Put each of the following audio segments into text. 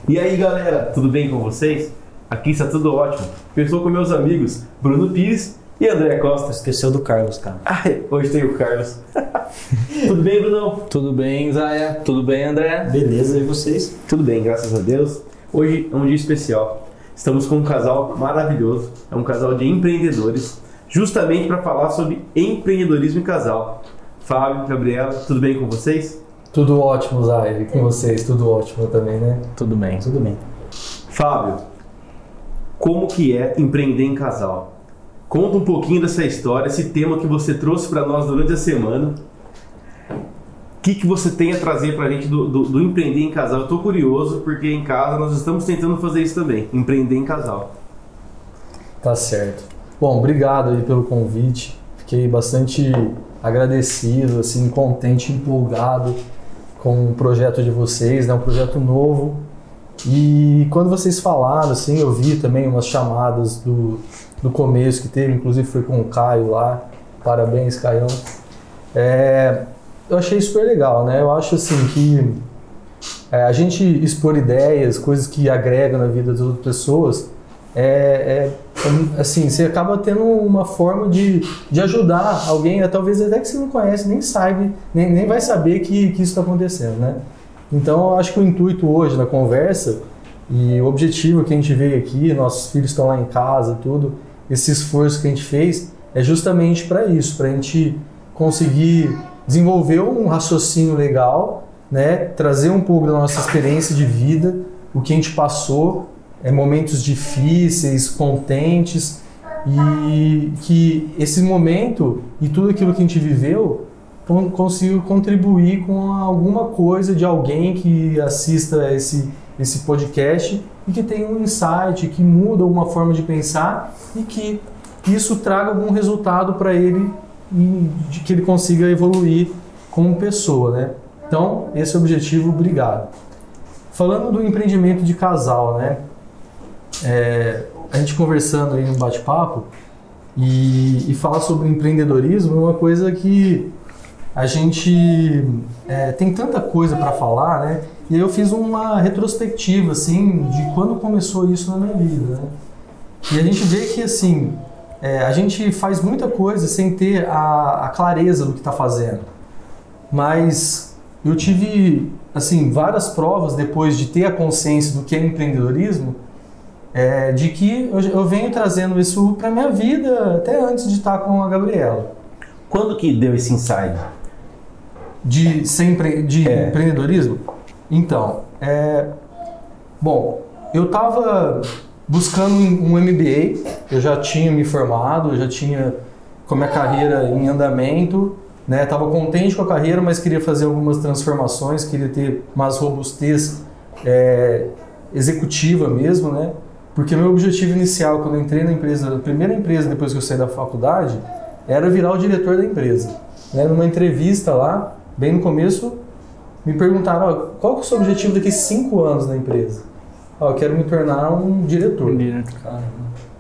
E aí galera, tudo bem com vocês? Aqui está tudo ótimo. Eu estou com meus amigos Bruno Pires e André Costa. Esqueceu do Carlos, cara. Hoje tem o Carlos. Tudo bem, Brunão? Tudo bem, Zaya? Tudo bem, André? Beleza, e vocês? Tudo bem, graças a Deus. Hoje é um dia especial. Estamos com um casal maravilhoso. É um casal de empreendedores, justamente para falar sobre empreendedorismo em casal. Fábio, Gabriela, tudo bem com vocês? Tudo ótimo, Zaya. E com vocês? Tudo ótimo também, né? Tudo bem. Tudo bem. Fábio, como que é empreender em casal? Conta um pouquinho dessa história, esse tema que você trouxe para nós durante a semana. O que você tem a trazer para a gente do empreender em casal? Eu estou curioso porque em casa nós estamos tentando fazer isso também, empreender em casal. Tá certo. Bom, obrigado aí pelo convite. Fiquei bastante agradecido, assim, contente, empolgado com o projeto de vocês, né? Um projeto novo. E quando vocês falaram, assim, eu vi também umas chamadas do começo que teve, inclusive foi com o Caio lá. Parabéns, Caião. Eu achei super legal, né? Eu acho assim que a gente expor ideias, coisas que agregam na vida das outras pessoas, assim, você acaba tendo uma forma de ajudar alguém, talvez até que você não conhece, nem sabe, nem vai saber que isso está acontecendo, né? Então, eu acho que o intuito hoje na conversa e o objetivo que a gente veio aqui, nossos filhos estão lá em casa, tudo, esse esforço que a gente fez é justamente para isso, para a gente conseguir desenvolver um raciocínio legal, né? Trazer um pouco da nossa experiência de vida, o que a gente passou, momentos difíceis, contentes, e que esse momento e tudo aquilo que a gente viveu consiga contribuir com alguma coisa de alguém que assista esse podcast e que tenha um insight, que muda uma forma de pensar e que isso traga algum resultado para ele e de que ele consiga evoluir como pessoa, né? Então, esse é o objetivo, obrigado. Falando do empreendimento de casal, né? A gente conversando aí no bate-papo e falar sobre empreendedorismo é uma coisa que a gente tem tanta coisa para falar, né? E aí eu fiz uma retrospectiva, assim, de quando começou isso na minha vida, né? E a gente vê que, assim, a gente faz muita coisa sem ter a clareza do que está fazendo. Mas eu tive, assim, várias provas depois de ter a consciência do que é empreendedorismo, de que eu venho trazendo isso para minha vida até antes de estar com a Gabriela. Quando que deu esse insight? De empreendedorismo? Então, bom, eu estava buscando um MBA, eu já tinha me formado, eu já tinha com a minha carreira em andamento, né? Estava contente com a carreira, mas queria fazer algumas transformações, queria ter mais robustez executiva mesmo, né? Porque meu objetivo inicial, quando eu entrei na empresa, a primeira empresa depois que eu saí da faculdade, era virar o diretor da empresa. Né? Numa entrevista lá, bem no começo, me perguntaram, qual que é o seu objetivo daqui a 5 anos na empresa? Eu quero me tornar um diretor.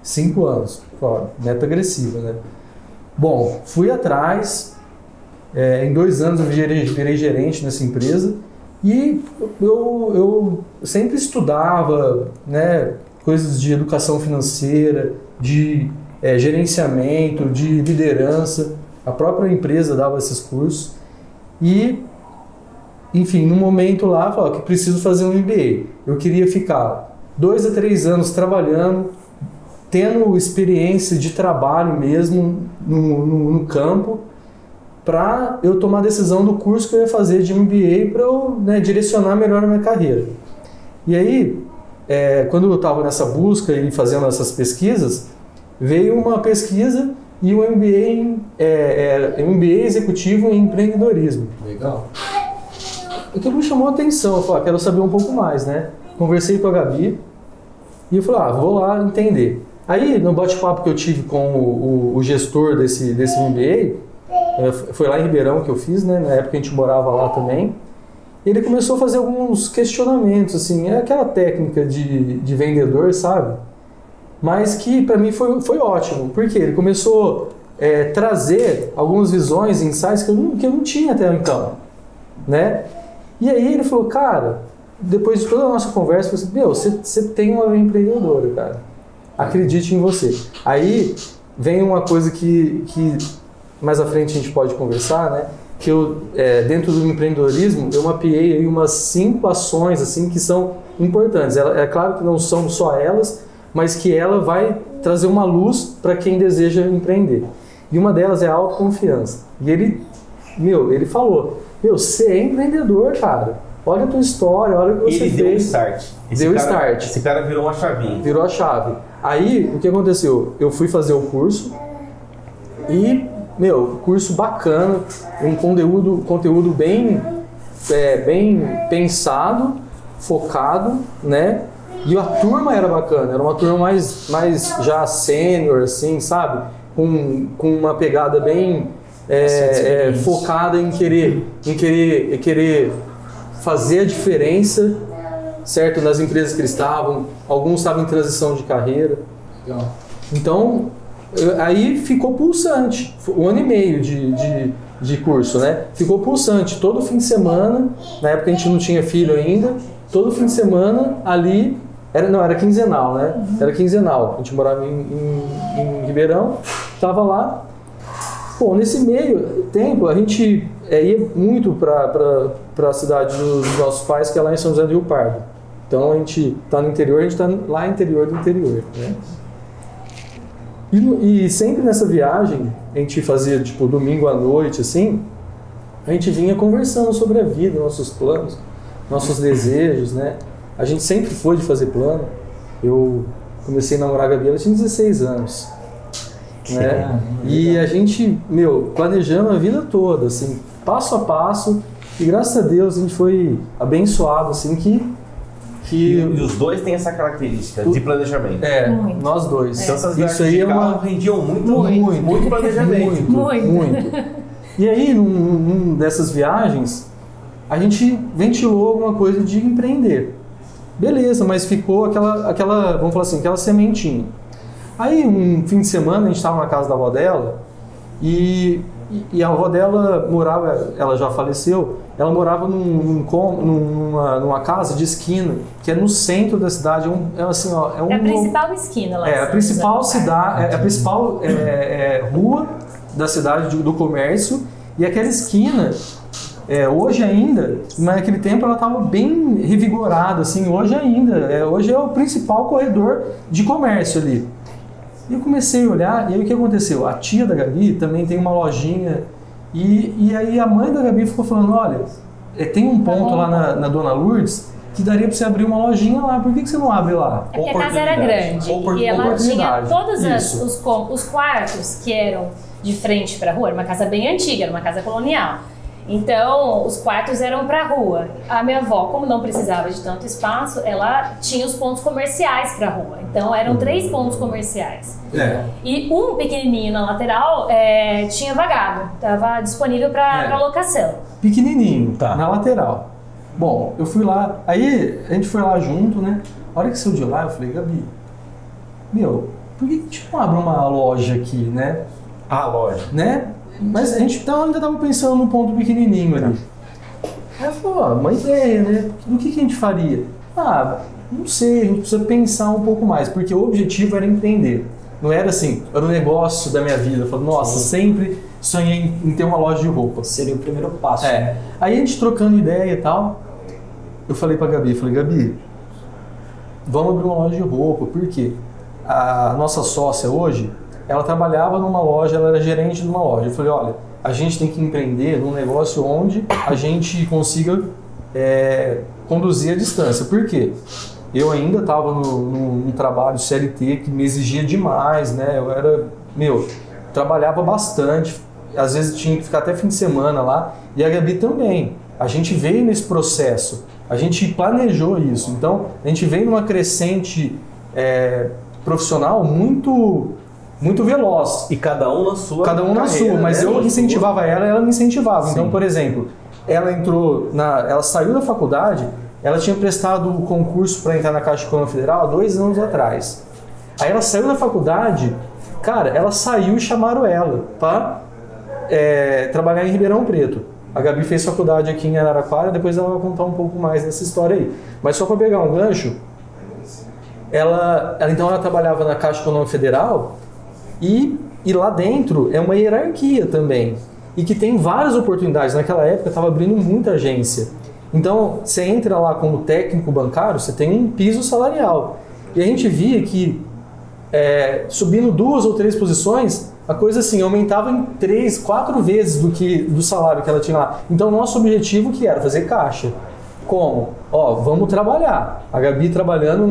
5 anos, meta agressiva, né? Bom, fui atrás, em 2 anos eu virei gerente nessa empresa e eu sempre estudava, né, coisas de educação financeira, de gerenciamento, de liderança. A própria empresa dava esses cursos e, enfim, no momento lá, eu falei que preciso fazer um MBA. Eu queria ficar 2 a 3 anos trabalhando, tendo experiência de trabalho mesmo no campo, para eu tomar a decisão do curso que eu ia fazer de MBA para eu, né, direcionar melhor a minha carreira. E aí, quando eu estava nessa busca e fazendo essas pesquisas, veio uma pesquisa e um MBA executivo em empreendedorismo. Legal. Aquilo me chamou a atenção, eu falei, quero saber um pouco mais, né? Conversei com a Gabi e eu falei, vou lá entender. Aí, no bate-papo que eu tive com o gestor desse MBA, foi lá em Ribeirão que eu fiz, né? Na época a gente morava lá também. Ele começou a fazer alguns questionamentos, assim, aquela técnica de vendedor, sabe? Mas que para mim foi ótimo, porque ele começou a trazer algumas visões, insights que eu não tinha até então, né? E aí ele falou, cara, depois de toda a nossa conversa, eu falei assim, meu, você tem uma veia empreendedora, cara. Acredite em você. Aí vem uma coisa que mais à frente a gente pode conversar, né? Que eu, dentro do empreendedorismo, eu mapeei aí umas 5 ações assim, que são importantes. É claro que não são só elas, mas que ela vai trazer uma luz para quem deseja empreender. E uma delas é a autoconfiança. E ele falou, você é empreendedor, cara. Olha a tua história, olha o que você fez. Deu um start. Esse cara virou uma chavinha. Virou a chave. Aí, o que aconteceu? Eu fui fazer o curso e, curso bacana, um conteúdo bem pensado, focado, né? E a turma era bacana, era uma turma mais já sênior, assim, sabe? Com uma pegada bem focada em querer fazer a diferença, certo? Nas empresas que eles estavam, alguns estavam em transição de carreira. Então, aí ficou pulsante, 1 ano e meio de curso, né? Ficou pulsante, todo fim de semana, na época a gente não tinha filho ainda, todo fim de semana ali, era quinzenal, né? Era quinzenal, a gente morava em Ribeirão, estava lá. Pô, nesse meio tempo, a gente ia muito para a cidade dos nossos pais, que é lá em São José do Rio Pardo. Então, a gente está no interior, a gente está lá no interior do interior, né? E sempre nessa viagem, a gente fazia, tipo, domingo à noite, assim, a gente vinha conversando sobre a vida, nossos planos, nossos desejos, né? A gente sempre foi de fazer plano. Eu comecei a namorar a Gabi, ela tinha 16 anos. Né? E a gente, planejando a vida toda, assim, passo a passo, e graças a Deus a gente foi abençoado, assim, E os dois têm essa característica de planejamento. Muito. Nós dois. Então essas viagens de carro rendiam muito planejamento. Muito. E aí, num dessas viagens, a gente ventilou alguma coisa de empreender. Beleza, mas ficou aquela, vamos falar assim, aquela sementinha. Aí, um fim de semana, a gente estava na casa da avó dela e a avó dela morava, ela já faleceu, ela morava numa casa de esquina, que é no centro da cidade. É a principal esquina lá. A principal cidade, a principal rua da cidade do comércio, e aquela esquina, hoje ainda, naquele tempo ela estava bem revigorada, assim, hoje ainda, hoje é o principal corredor de comércio ali. E eu comecei a olhar, e aí o que aconteceu? A tia da Gabi também tem uma lojinha, e aí a mãe da Gabi ficou falando, olha, tem um ponto lá na Dona Lourdes que daria para você abrir uma lojinha lá, por que você não abre lá? É porque a casa era grande, e ela tinha todos os quartos que eram de frente para a rua, era uma casa bem antiga, era uma casa colonial. Então, os quartos eram para a rua. A minha avó, como não precisava de tanto espaço, ela tinha os pontos comerciais para a rua. Então, eram 3 pontos comerciais. E um pequenininho na lateral tinha vagado, estava disponível para locação. Pequenininho, na lateral. Bom, eu fui lá, aí a gente foi lá junto, né? A hora que saiu de lá, eu falei, Gabi, por que a gente não abre uma loja aqui, né? A loja. Né? Mas a gente ainda estava pensando num ponto pequenininho ali. Aí ela falou, uma ideia, né? Do que a gente faria? Não sei, a gente precisa pensar um pouco mais, porque o objetivo era empreender. Não era assim, era um negócio da minha vida. Eu falei, nossa, sempre sonhei em ter uma loja de roupa. Seria o primeiro passo. Aí a gente trocando ideia e tal, eu falei pra Gabi, Gabi, vamos abrir uma loja de roupa, por quê? A nossa sócia hoje, ela trabalhava numa loja, ela era gerente de uma loja. Eu falei, olha, a gente tem que empreender num negócio onde a gente consiga conduzir a distância. Por quê? Eu ainda estava num trabalho CLT que me exigia demais, né? Eu era, trabalhava bastante, às vezes tinha que ficar até fim de semana lá, e a Gabi também. A gente veio nesse processo, a gente planejou isso. Então, a gente veio numa crescente profissional muito veloz. E cada um na sua carreira, mas eu incentivava ela me incentivava. Sim. Então, por exemplo, ela saiu da faculdade, ela tinha prestado o concurso para entrar na Caixa Econômica Federal há 2 anos atrás. Aí ela saiu da faculdade, cara, ela saiu e chamaram ela para trabalhar em Ribeirão Preto. A Gabi fez faculdade aqui em Araraquara, depois ela vai contar um pouco mais dessa história aí. Mas só para pegar um gancho, ela trabalhava na Caixa Econômica Federal e lá dentro é uma hierarquia também. E que tem várias oportunidades. Naquela época estava abrindo muita agência. Então, você entra lá como técnico bancário, você tem um piso salarial. E a gente via que subindo 2 ou 3 posições, a coisa assim, aumentava em 3, 4 vezes do salário que ela tinha lá. Então, nosso objetivo que era fazer caixa. Como? Vamos trabalhar. A Gabi trabalhando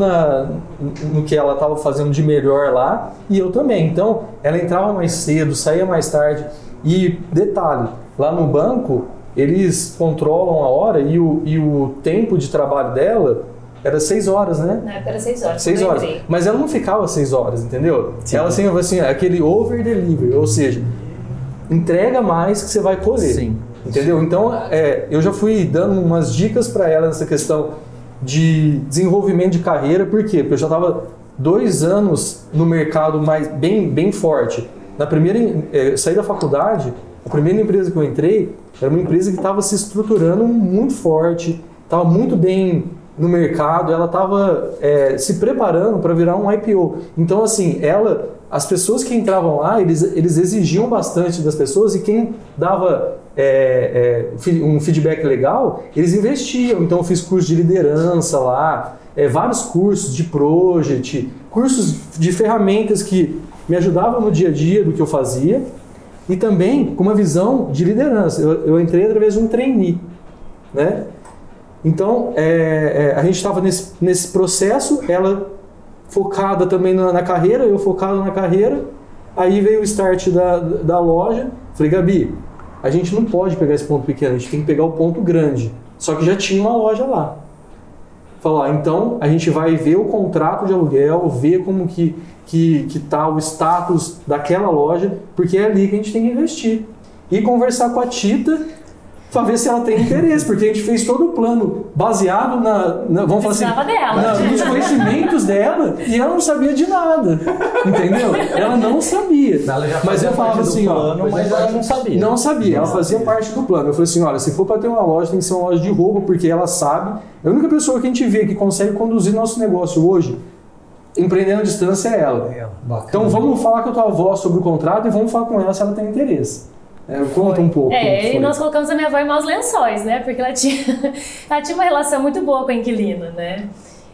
no que ela estava fazendo de melhor lá, e eu também. Então, ela entrava mais cedo, saía mais tarde. E, detalhe, lá no banco, eles controlam a hora e o tempo de trabalho dela era 6 horas, né? Na época era 6 horas. 6 horas. Mas ela não ficava 6 horas, entendeu? Sim. Ela assim, aquele over-delivery, ou seja, entrega mais que você vai colher. Sim. Entendeu? Então, eu já fui dando umas dicas para ela nessa questão de desenvolvimento de carreira. Por quê? Porque eu já estava 2 anos no mercado bem forte. Na primeira, saí da faculdade, a primeira empresa que eu entrei era uma empresa que estava se estruturando muito forte, estava muito bem no mercado, ela estava se preparando para virar um IPO. Então, assim, as pessoas que entravam lá, eles exigiam bastante das pessoas, e quem dava um feedback legal, eles investiam. Então, eu fiz curso de liderança lá, vários cursos de project, cursos de ferramentas que me ajudavam no dia a dia do que eu fazia, e também com uma visão de liderança. Eu entrei através de um trainee, né? Então, a gente estava nesse processo, ela focada também na carreira, eu focado na carreira. Aí veio o start da loja. Falei, Gabi, a gente não pode pegar esse ponto pequeno, a gente tem que pegar o ponto grande. Só que já tinha uma loja lá. Falar, então a gente vai ver o contrato de aluguel, ver como que tá o status daquela loja, porque é ali que a gente tem que investir. E conversar com a Tita para ver se ela tem interesse, porque a gente fez todo o plano baseado vamos falar assim, nos conhecimentos dela, e ela não sabia de nada, entendeu? Ela não sabia. Mas eu falava assim, mas ela não sabia. Não sabia, ela fazia parte do plano. Eu falei assim, olha, se for para ter uma loja, tem que ser uma loja de roupa, porque ela sabe. A única pessoa que a gente vê que consegue conduzir nosso negócio hoje, empreendendo à distância, é ela. Então vamos falar com a tua avó sobre o contrato e vamos falar com ela se ela tem interesse. Conta um pouco. E nós colocamos a minha avó em maus lençóis, né? Porque ela tinha uma relação muito boa com a inquilina, né?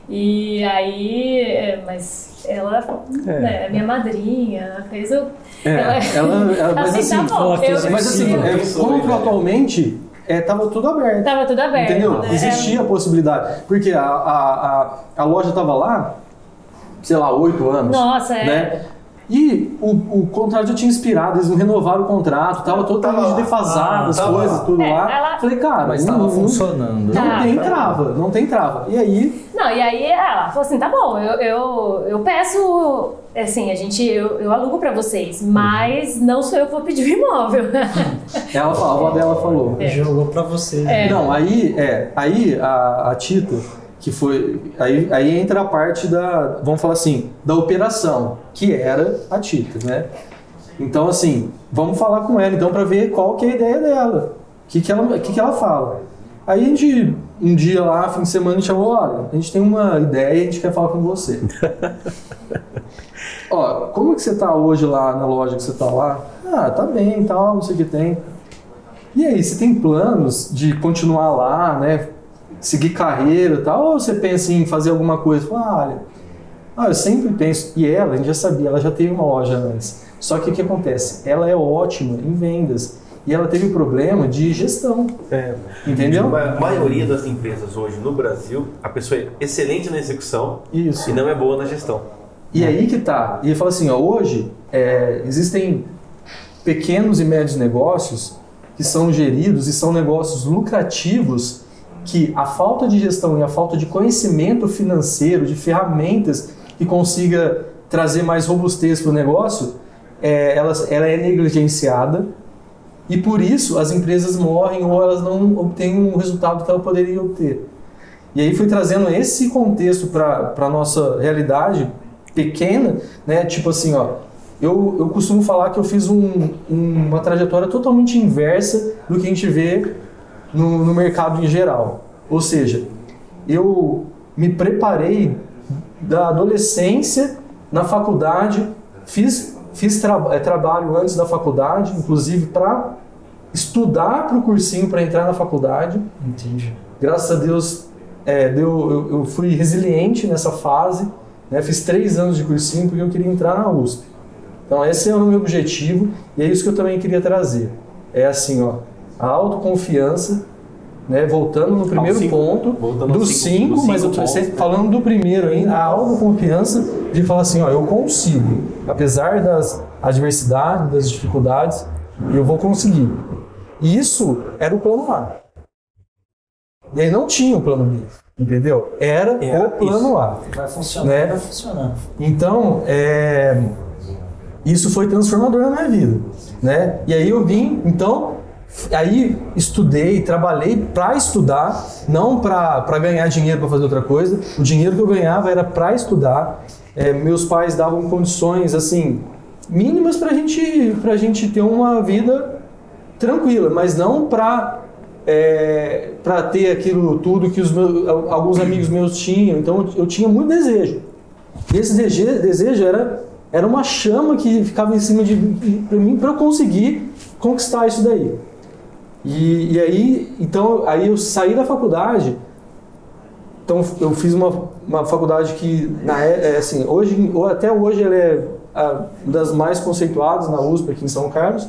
E aí, mas ela, né, minha madrinha, fez o... mas assim, contratualmente, tava tudo aberto. Tava tudo aberto. Entendeu? Né? Existia a possibilidade. Porque a loja tava lá, sei lá, 8 anos. Nossa, né? E o contrato já tinha inspirado, eles não renovaram o contrato, tava totalmente defasado, as coisas, tudo lá. Falei, cara, mas estava funcionando. Não tem trava. E aí... E aí ela falou assim, tá bom, eu peço, assim, eu alugo pra vocês, mas não sou eu que vou pedir o imóvel. A avó dela falou. Jogou pra você. Não, aí a Tita... que foi, aí entra a parte vamos falar assim, da operação, que era a Tita, né? Então, assim, vamos falar com ela, então, para ver qual que é a ideia dela, o que ela fala. Aí a gente, um dia lá, fim de semana, a gente falou, olha, a gente tem uma ideia e a gente quer falar com você. Como que você tá hoje lá na loja que você tá lá? Tá bem, tal, não sei o que tem. E aí, você tem planos de continuar lá, né? Seguir carreira e tal, ou você pensa em fazer alguma coisa? Fala, olha, eu sempre penso, e a gente já sabia, ela já teve uma loja antes. Só que o que acontece? Ela é ótima em vendas e ela teve problema de gestão. Entendeu? A maioria das empresas hoje no Brasil, a pessoa é excelente na execução e não é boa na gestão. E aí que tá. E ele fala assim, hoje existem pequenos e médios negócios que são geridos e são negócios lucrativos, que a falta de gestão e a falta de conhecimento financeiro, de ferramentas que consiga trazer mais robustez para o negócio, ela é negligenciada, e por isso as empresas morrem ou elas não obtêm o resultado que elas poderiam obter. E aí fui trazendo esse contexto para a nossa realidade pequena, né? Tipo assim, eu costumo falar que eu fiz uma trajetória totalmente inversa do que a gente vê no mercado em geral. Ou seja, eu me preparei da adolescência na faculdade, fiz trabalho antes da faculdade, inclusive para estudar para o cursinho para entrar na faculdade. Entendi. Graças a Deus eu fui resiliente nessa fase, né? Fiz 3 anos de cursinho porque eu queria entrar na USP. Então esse é o meu objetivo e é isso que eu também queria trazer. É assim, ó, a autoconfiança, né? Voltando no primeiro ponto, dos 5, mas eu estou falando do primeiro ainda, a autoconfiança de falar assim, ó, eu consigo, apesar das adversidades, das dificuldades, eu vou conseguir. E isso era o plano A. E aí não tinha o plano B, entendeu? Era o plano isso. A. Vai funcionar, né? Vai funcionar. Então, isso foi transformador na minha vida, né? E aí eu vim, então, aí estudei, trabalhei para estudar, não para ganhar dinheiro para fazer outra coisa. O dinheiro que eu ganhava era para estudar. Meus pais davam condições, assim, mínimas pra gente ter uma vida tranquila, mas não para ter aquilo tudo que alguns amigos meus tinham. Então eu tinha muito desejo. E esse desejo era uma chama que ficava em cima de mim para eu conseguir conquistar isso daí. E aí, então, aí eu saí da faculdade. Então eu fiz uma faculdade que assim, até hoje ela é uma das mais conceituadas na USP aqui em São Carlos.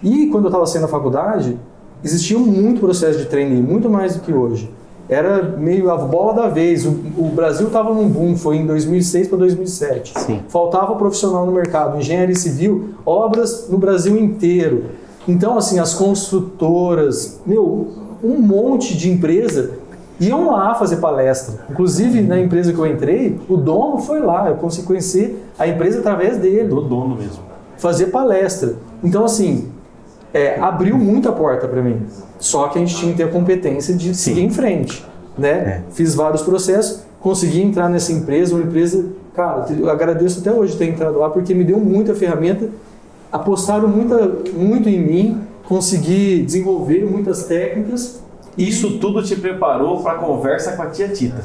E quando eu estava saindo da faculdade, existia muito processo de trainee, muito mais do que hoje. Era meio a bola da vez. O Brasil estava num boom, foi em 2006 para 2007. Sim. Faltava profissional no mercado, engenharia civil, obras no Brasil inteiro. Então, assim, as construtoras, um monte de empresa iam lá fazer palestra. Inclusive, na empresa que eu entrei, o dono foi lá, eu consegui conhecer a empresa através dele. Do dono mesmo. Fazer palestra. Então, assim, abriu muita porta para mim. Só que a gente tinha que ter a competência de seguir em frente, né? Fiz vários processos, consegui entrar nessa empresa, uma empresa, cara, eu agradeço até hoje ter entrado lá, porque me deu muita ferramenta, apostaram muito em mim, consegui desenvolver muitas técnicas. Isso tudo te preparou para a conversa com a tia Tita?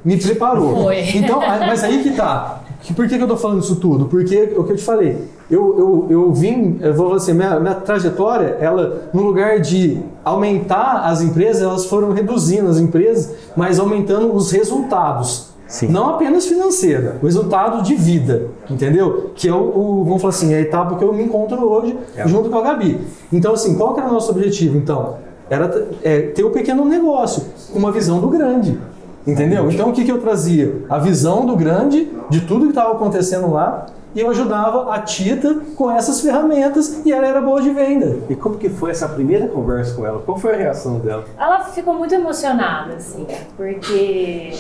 Me preparou. Foi. Então, mas aí que tá. Por que eu tô falando isso tudo? Porque o que eu te falei, eu vim, eu vou falar assim, minha trajetória, ela, no lugar de aumentar as empresas, elas foram reduzindo as empresas, mas aumentando os resultados. Sim. Não apenas financeiro, o resultado de vida, entendeu? Que é vamos falar assim, a etapa que eu me encontro hoje junto com a Gabi. Então, assim, qual que era o nosso objetivo, então? Era ter o pequeno negócio, com uma visão do grande. Entendeu? Então o que eu trazia? A visão do grande, de tudo que estava acontecendo lá, e eu ajudava a Tita com essas ferramentas e ela era boa de venda. E como que foi essa primeira conversa com ela? Qual foi a reação dela? Ela ficou muito emocionada, assim, porque...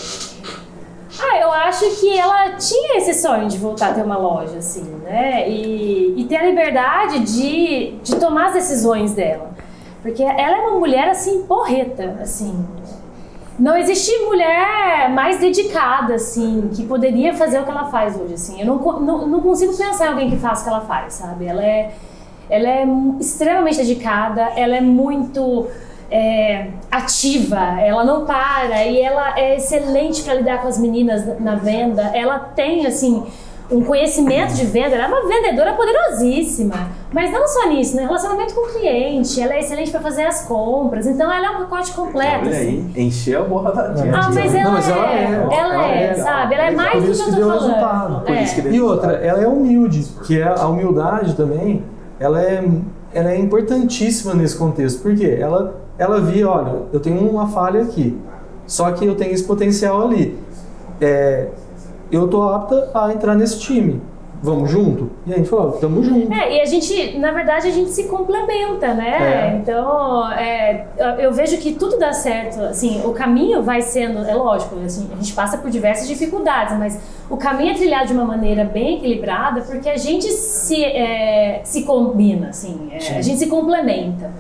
eu acho que ela tinha esse sonho de voltar a ter uma loja, assim, né? E ter a liberdade de tomar as decisões dela. Porque ela é uma mulher, assim, porreta, assim... Não existe mulher mais dedicada, assim, que poderia fazer o que ela faz hoje, assim. Eu não consigo pensar em alguém que faça o que ela faz, sabe? Ela é extremamente dedicada, ela é muito ativa, ela não para e ela é excelente para lidar com as meninas na venda. Ela tem, assim, um conhecimento de venda, ela é uma vendedora poderosíssima, mas não só nisso, no relacionamento com o cliente, ela é excelente para fazer as compras, então ela é um pacote completo. Olha aí, encheu a bola da tia. Mas ela é, sabe? Ela é mais do que eu tô falando. E outra, ela é humilde, que a humildade também, ela é importantíssima nesse contexto, porque ela via, olha, eu tenho uma falha aqui, só que eu tenho esse potencial ali. Eu tô apta a entrar nesse time. Vamos junto? E a gente falou, tamo junto. E a gente, na verdade, a gente se complementa, né? Então, eu vejo que tudo dá certo. Assim, o caminho vai sendo, é lógico, assim, a gente passa por diversas dificuldades, mas o caminho é trilhado de uma maneira bem equilibrada, porque a gente se combina, assim, a gente se complementa.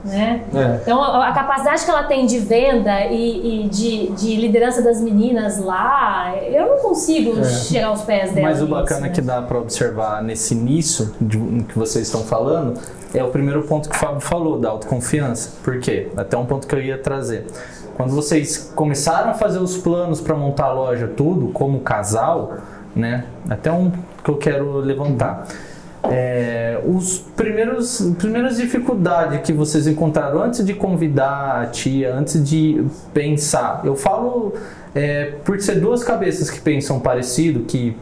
né? Então a capacidade que ela tem de venda e de liderança das meninas lá, eu não consigo chegar aos pés dela. Mas o bacana que dá para observar nesse início que vocês estão falando é o primeiro ponto que o Fábio falou, da autoconfiança. Por quê? Até um ponto que eu ia trazer. Quando vocês começaram a fazer os planos para montar a loja, tudo, como casal, né? Até um que eu quero levantar. Os primeiras dificuldades que vocês encontraram antes de convidar a tia, antes de pensar, eu falo por ser duas cabeças que pensam parecido, que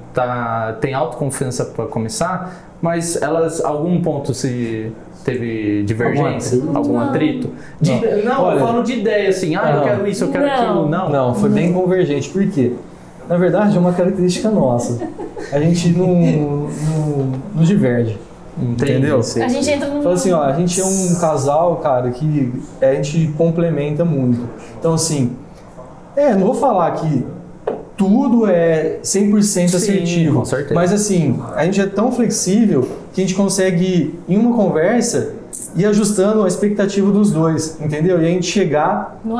tem autoconfiança para começar, mas elas, algum ponto se teve divergência, algum atrito? Não, eu falo de ideia assim, eu quero isso, eu quero aquilo, não, foi bem convergente, por quê? Na verdade, é uma característica nossa. A gente não diverge. Entendeu? A gente entra no... Fala assim, a gente é um casal, cara, que a gente complementa muito. Então, assim, não vou falar que tudo é 100% assertivo. Com certeza. Mas, assim, a gente é tão flexível que a gente consegue, em uma conversa, ir ajustando a expectativa dos dois, entendeu? E a gente chegar num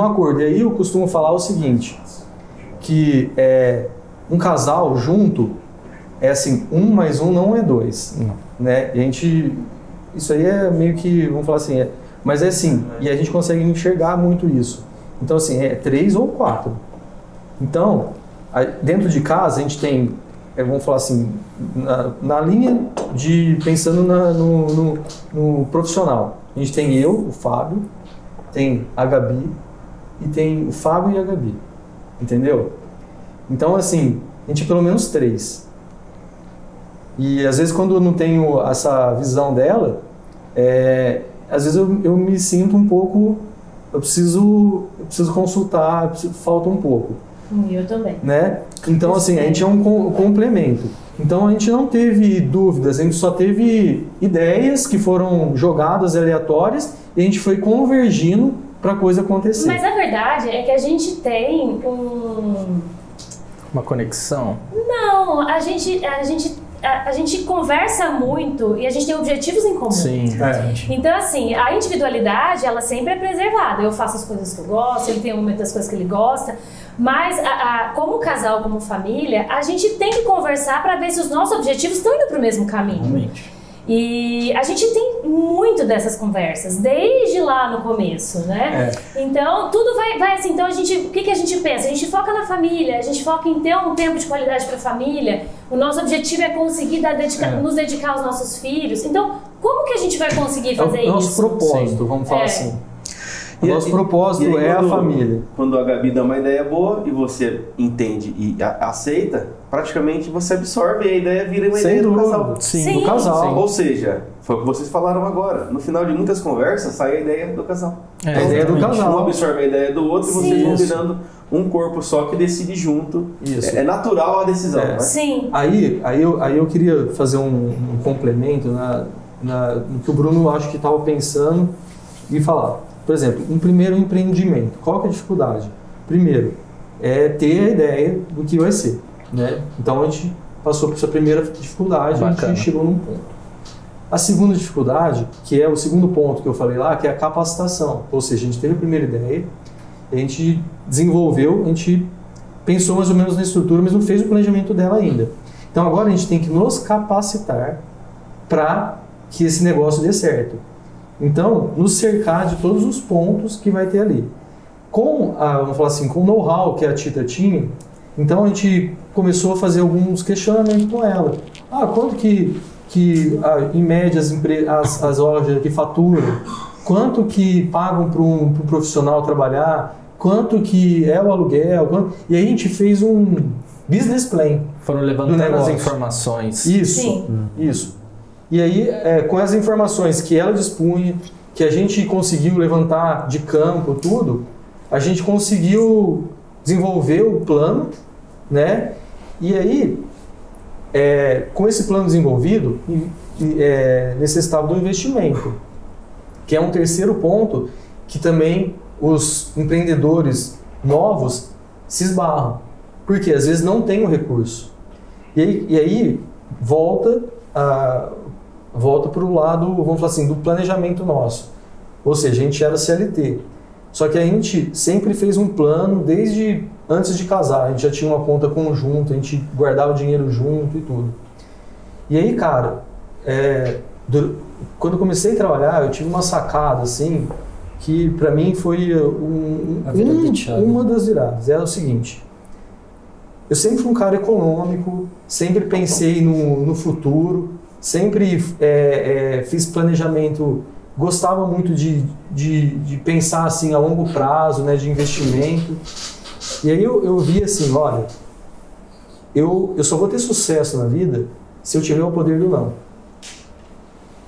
acordo. E aí eu costumo falar o seguinte, que um casal junto é assim, 1 mais 1 não é 2, né? E a gente, isso aí é meio que, vamos falar assim, mas é assim, e a gente consegue enxergar muito isso. Então assim, 3 ou 4. Então, dentro de casa a gente tem, vamos falar assim, na linha de, pensando no profissional, a gente tem eu, o Fábio, tem a Gabi e tem o Fábio e a Gabi. Entendeu? Então, assim, a gente é pelo menos 3. E às vezes quando eu não tenho essa visão dela, às vezes eu me sinto um pouco, eu preciso consultar, falta um pouco. Eu também. Né? Então, assim, a gente é um complemento. Então a gente não teve dúvidas, a gente só teve ideias que foram jogadas aleatórias e a gente foi convergindo para a coisa acontecer. Mas a verdade é que a gente tem uma conexão? Não, a gente conversa muito e a gente tem objetivos em comum. Sim. Então, assim, a individualidade, ela sempre é preservada. Eu faço as coisas que eu gosto, ele tem um momento das coisas que ele gosta, mas como casal, como família, a gente tem que conversar para ver se os nossos objetivos estão indo para o mesmo caminho. Realmente. E a gente tem muito dessas conversas, desde lá no começo, né? Então, tudo vai assim. Então, o que a gente pensa? A gente foca na família, a gente foca em ter um tempo de qualidade para a família. O nosso objetivo é conseguir nos dedicar aos nossos filhos. Então, como que a gente vai conseguir fazer isso? É o nosso propósito, vamos falar assim. O nosso propósito é a família. Quando a Gabi dá uma ideia boa e você entende e aceita, praticamente você absorve e a ideia vira uma ideia do casal. Sim, do casal. Sim. Ou seja, foi o que vocês falaram agora. No final de muitas conversas sai a ideia do casal. A ideia do casal. Um absorve a ideia do outro e vocês vão virando um corpo só que decide junto. Isso. É natural a decisão, né? Sim. Aí eu queria fazer um complemento no que o Bruno acho que estava pensando e falar. Por exemplo, um primeiro empreendimento. Qual que é a dificuldade? Primeiro, é ter a ideia do que vai ser. Né? Então a gente passou por essa primeira dificuldade, a gente chegou num ponto. A segunda dificuldade, que é o segundo ponto que eu falei lá, que é a capacitação. Ou seja, a gente teve a primeira ideia, a gente desenvolveu, a gente pensou mais ou menos na estrutura, mas não fez o planejamento dela ainda. Então agora a gente tem que nos capacitar para que esse negócio dê certo. Então, nos cercar de todos os pontos que vai ter ali. Vamos falar assim, com o know-how que a Tita tinha, então a gente começou a fazer alguns questionamentos com ela. Quanto que em média as lojas aqui faturam? Quanto que pagam para um profissional trabalhar? Quanto que é o aluguel? E aí a gente fez um business plan. Foram levantando as informações. Isso. E aí, com as informações que ela dispunha, que a gente conseguiu levantar de campo, tudo, a gente conseguiu desenvolver o plano, né? E aí, com esse plano desenvolvido, necessitava do investimento, que é um terceiro ponto que também os empreendedores novos se esbarram, porque às vezes não tem o recurso. E aí volta para o lado, vamos falar assim, do planejamento nosso. Ou seja, a gente era CLT. Só que a gente sempre fez um plano desde antes de casar. A gente já tinha uma conta conjunta, a gente guardava o dinheiro junto e tudo. E aí, cara, quando eu comecei a trabalhar, eu tive uma sacada, assim, que pra mim foi uma das viradas. Era o seguinte: eu sempre fui um cara econômico, sempre pensei no futuro, sempre fiz planejamento, gostava muito de pensar assim a longo prazo, né, de investimento. E aí eu vi assim, olha, eu só vou ter sucesso na vida se eu tiver o poder do não.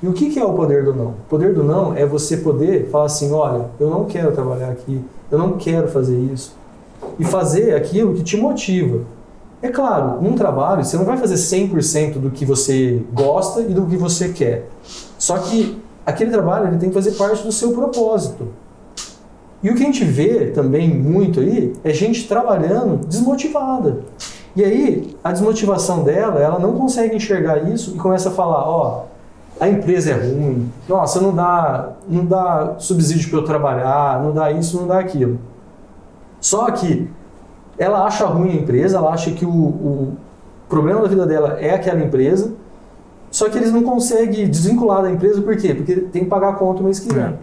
E o que é o poder do não? O poder do não é você poder falar assim, olha, eu não quero trabalhar aqui, eu não quero fazer isso. E fazer aquilo que te motiva. É claro, num trabalho você não vai fazer 100% do que você gosta e do que você quer. Só que aquele trabalho ele tem que fazer parte do seu propósito. E o que a gente vê também muito aí é gente trabalhando desmotivada. E aí, a desmotivação dela, ela não consegue enxergar isso e começa a falar, ó, a empresa é ruim, nossa, não dá subsídio para eu trabalhar, não dá isso, não dá aquilo. Só que ela acha ruim a empresa, ela acha que o problema da vida dela é aquela empresa, só que eles não conseguem desvincular da empresa, por quê? Porque tem que pagar a conta o mês que vem.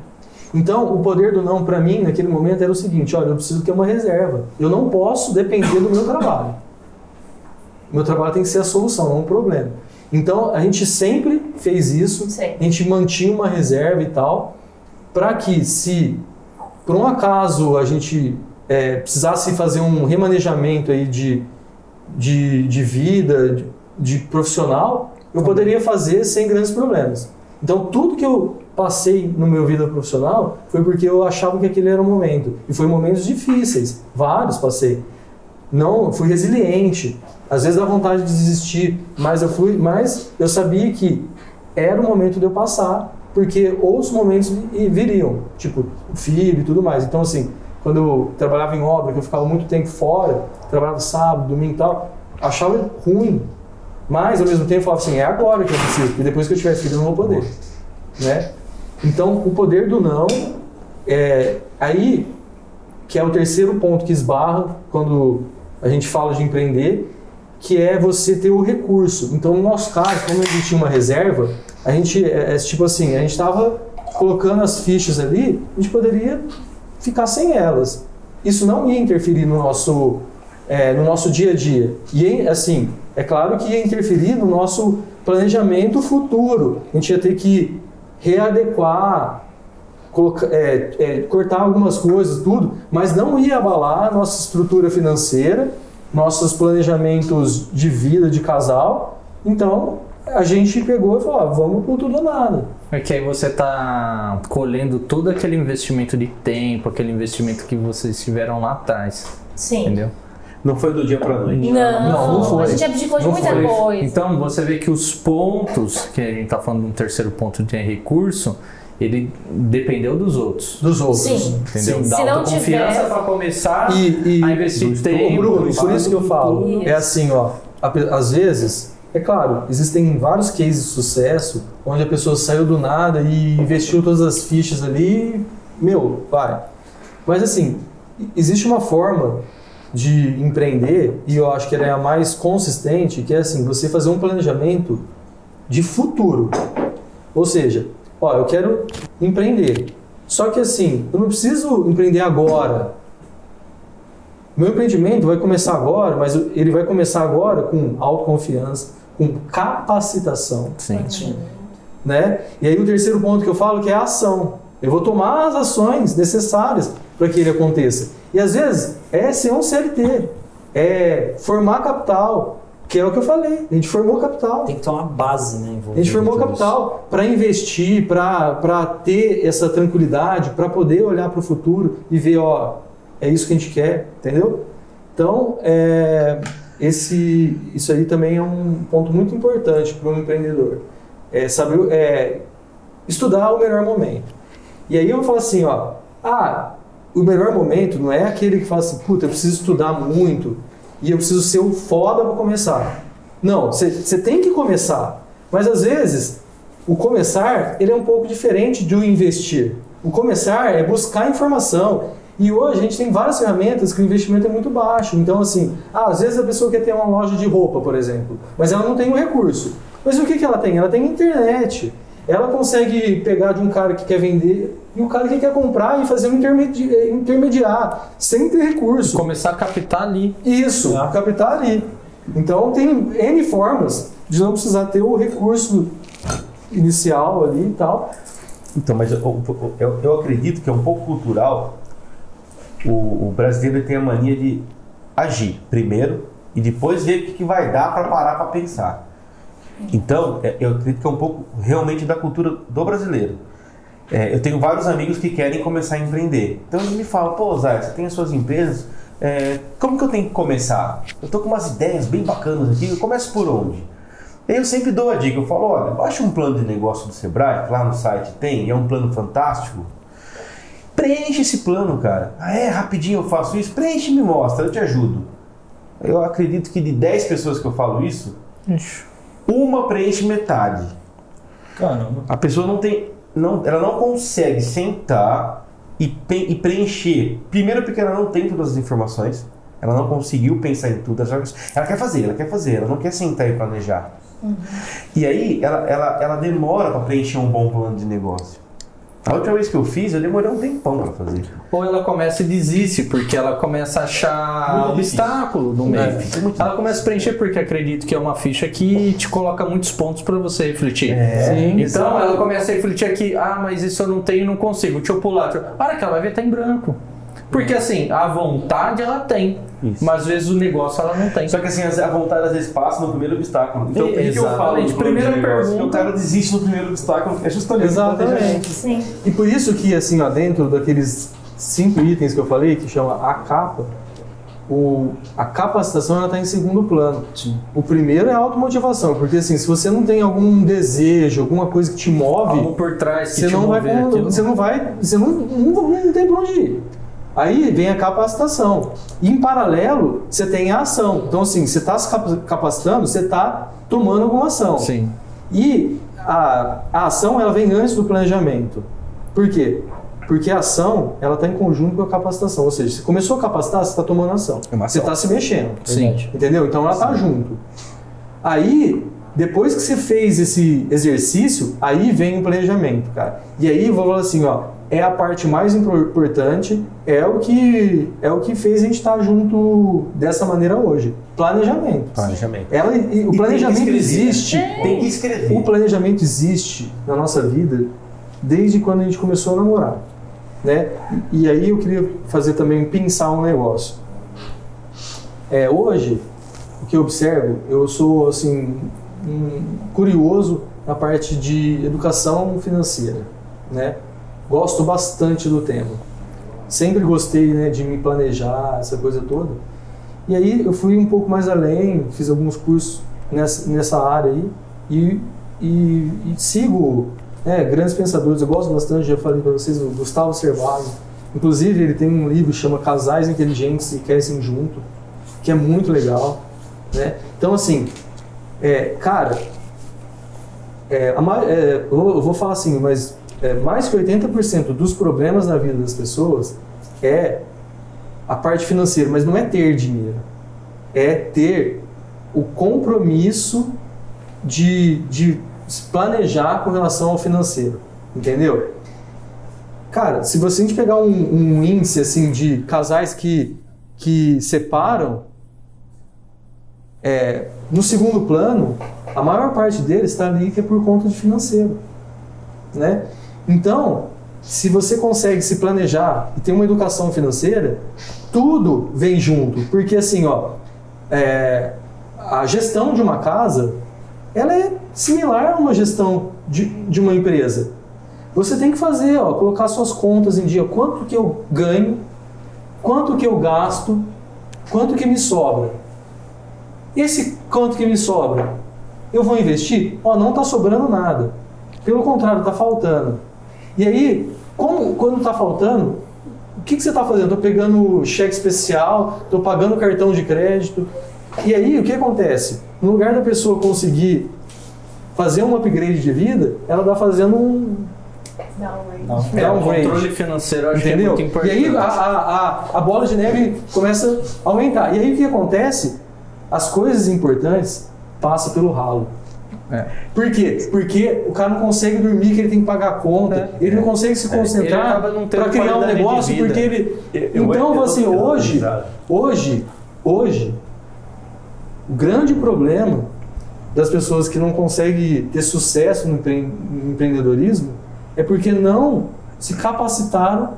Então, o poder do não para mim, naquele momento, era o seguinte, olha, eu preciso ter uma reserva. Eu não posso depender do meu trabalho. O meu trabalho tem que ser a solução, não um problema. Então, a gente sempre fez isso, sim, a gente mantinha uma reserva e tal, para que se, por um acaso, a gente precisasse fazer um remanejamento aí de vida, de profissional, eu poderia fazer sem grandes problemas. Então, tudo que eu passei no meu vida profissional foi porque eu achava que aquele era o momento. E foi momentos difíceis, vários passei. Não, fui resiliente. Às vezes dá vontade de desistir, mas eu sabia que era o momento de eu passar, porque outros momentos viriam, tipo filho e tudo mais. Então, assim, quando eu trabalhava em obra, que eu ficava muito tempo fora, trabalhava sábado, domingo e tal, achava ruim. Mas, ao mesmo tempo, eu falava assim, é agora que eu preciso, porque depois que eu tiver filho eu não vou poder. Né? Então, o poder do não, aí, que é o terceiro ponto que esbarra quando a gente fala de empreender, que é você ter o recurso. Então, no nosso caso, como a gente tinha uma reserva, a gente, tipo assim, a gente estava colocando as fichas ali, a gente poderia ficar sem elas. Isso não ia interferir no nosso dia a dia. E, assim, é claro que ia interferir no nosso planejamento futuro. A gente ia ter que readequar, cortar algumas coisas, tudo, mas não ia abalar a nossa estrutura financeira, nossos planejamentos de vida, de casal. Então, a gente pegou e falou, vamos por tudo ou nada. É que aí você está colhendo todo aquele investimento de tempo, aquele investimento que vocês tiveram lá atrás. Sim. Entendeu? Não foi do dia para noite. Não foi. A gente abdicou de muita coisa. Então, você vê que os pontos, que a gente está falando de um terceiro ponto de recurso, ele dependeu dos outros. Sim. Entendeu? Sim. Dá autoconfiança para começar a investir tempo. Bruno, por isso que eu falo. É assim, ó. Às vezes, é claro, existem vários cases de sucesso onde a pessoa saiu do nada e investiu todas as fichas ali, vai. Mas assim, existe uma forma de empreender, e eu acho que ela é a mais consistente, que é assim, você fazer um planejamento de futuro. Ou seja, eu quero empreender. Só que assim, eu não preciso empreender agora. Meu empreendimento vai começar agora, mas ele vai começar agora com autoconfiança, com capacitação. Sim. Né? E aí o terceiro ponto que eu falo que é a ação. Eu vou tomar as ações necessárias para que ele aconteça. E às vezes é ser um CLT, é formar capital, que é o que eu falei. A gente formou capital. Tem que ter uma base, né? A gente formou capital para investir, para ter essa tranquilidade, para poder olhar para o futuro e ver, é isso que a gente quer, entendeu? Então, isso aí também é um ponto muito importante para um empreendedor. Saber estudar o melhor momento. E aí eu vou falar assim, o melhor momento não é aquele que fala assim, puta, eu preciso estudar muito e eu preciso ser o foda para começar. Não, você tem que começar. Mas às vezes, o começar, ele é um pouco diferente de o investir. O começar é buscar informação. E hoje a gente tem várias ferramentas que o investimento é muito baixo. Então, assim, às vezes a pessoa quer ter uma loja de roupa, por exemplo, mas ela não tem o recurso. Mas o que ela tem? Ela tem internet. Ela consegue pegar de um cara que quer vender e o cara que quer comprar e fazer um intermediar, sem ter recurso. Começar a captar ali. Isso, captar ali. Então tem N formas de não precisar ter o recurso inicial ali e tal. Então, mas eu acredito que é um pouco cultural. O brasileiro tem a mania de agir primeiro e depois ver o que vai dar para parar para pensar. Então, eu acredito que é um pouco realmente da cultura do brasileiro. Eu tenho vários amigos que querem começar a empreender. Então eles me falam, pô, Zé, você tem as suas empresas, como que eu tenho que começar? Eu tô com umas ideias bem bacanas aqui, eu começo por onde? Aí eu sempre dou a dica, eu falo, olha, baixa um plano de negócio do Sebrae, lá no site tem, é um plano fantástico. Preenche esse plano, cara. Rapidinho eu faço isso, preenche e me mostra, eu te ajudo. Eu acredito que de 10 pessoas que eu falo isso, uma preenche metade. Caramba. A pessoa ela não consegue sentar e preencher. Primeiro porque ela não tem todas as informações, ela não conseguiu pensar em tudo, ela quer fazer, ela não quer sentar e planejar. E aí ela demora para preencher um bom plano de negócio. A última vez que eu fiz, eu demorei um tempão para fazer. Ou ela começa e desiste, porque ela começa a achar obstáculo no meio. Ela começa a preencher porque acredito que é uma ficha que te coloca muitos pontos para você refletir. Então ela começa a refletir aqui, mas isso eu não tenho e não consigo, deixa eu pular. A hora que ela vai ver, tá em branco. Porque assim, a vontade ela tem, mas às vezes o negócio ela não tem. Só que assim, a vontade às vezes passa no primeiro obstáculo. Então, o que eu falo de primeira pergunta, o cara desiste no primeiro obstáculo, é justamente exatamente. Sim. E por isso que, assim, ó, dentro daqueles 5 itens que eu falei, que chama a capa, a capacitação ela está em segundo plano. O primeiro é a automotivação, porque assim, se você não tem algum desejo, alguma coisa que te move, algo por trás que você não vai, você não tem para onde ir. Aí vem a capacitação. E em paralelo, você tem a ação. Então, assim, você está se capacitando, você está tomando alguma ação. Sim. E a ação, ela vem antes do planejamento. Por quê? Porque a ação, ela está em conjunto com a capacitação. Ou seja, você começou a capacitar, você está tomando ação. Você está se mexendo. Sim. Entendeu? Então, ela está junto. Aí, depois que você fez esse exercício, aí vem o planejamento, cara. E aí, eu vou falar assim, ó, é a parte mais importante, é o que fez a gente estar junto dessa maneira hoje. Planejamento. O planejamento existe. Tem que escrever. O planejamento existe na nossa vida desde quando a gente começou a namorar, né? E aí eu queria fazer também, pensar um negócio. Hoje, o que eu observo, eu sou assim, curioso na parte de educação financeira, né? Gosto bastante do tema. Sempre gostei, né, de me planejar, essa coisa toda. E aí eu fui um pouco mais além, fiz alguns cursos nessa área aí e sigo grandes pensadores. Eu gosto bastante, já falei para vocês, o Gustavo Cerbasi. Inclusive ele tem um livro que chama Casais Inteligentes e Crescem Junto, que é muito legal, né? Então assim, eu vou falar assim, mas mais que 80% dos problemas na vida das pessoas é a parte financeira, mas não é ter dinheiro, é ter o compromisso de se planejar com relação ao financeiro, entendeu? Cara, se a gente pegar um índice assim de casais que separam, no segundo plano, a maior parte deles está ali que é por conta de financeiro, né? Então, se você consegue se planejar e ter uma educação financeira, tudo vem junto. Porque assim, a gestão de uma casa, ela é similar a uma gestão de uma empresa. Você tem que fazer, colocar suas contas em dia. Quanto que eu ganho, quanto que eu gasto, quanto que me sobra. Esse quanto que me sobra, eu vou investir? Não está sobrando nada. Pelo contrário, está faltando. E aí, quando está faltando, o que você está fazendo? Estou pegando cheque especial, estou pagando cartão de crédito. E aí, o que acontece? No lugar da pessoa conseguir fazer um upgrade de vida, ela está fazendo O controle financeiro eu acho que é muito importante. E aí a bola de neve começa a aumentar. E aí o que acontece? As coisas importantes passam pelo ralo. Por quê? Porque o cara não consegue dormir, que ele tem que pagar a conta, ele não consegue se concentrar para criar um negócio, porque ele... Então, assim, hoje, o grande problema das pessoas que não conseguem ter sucesso no empreendedorismo é porque não se capacitaram,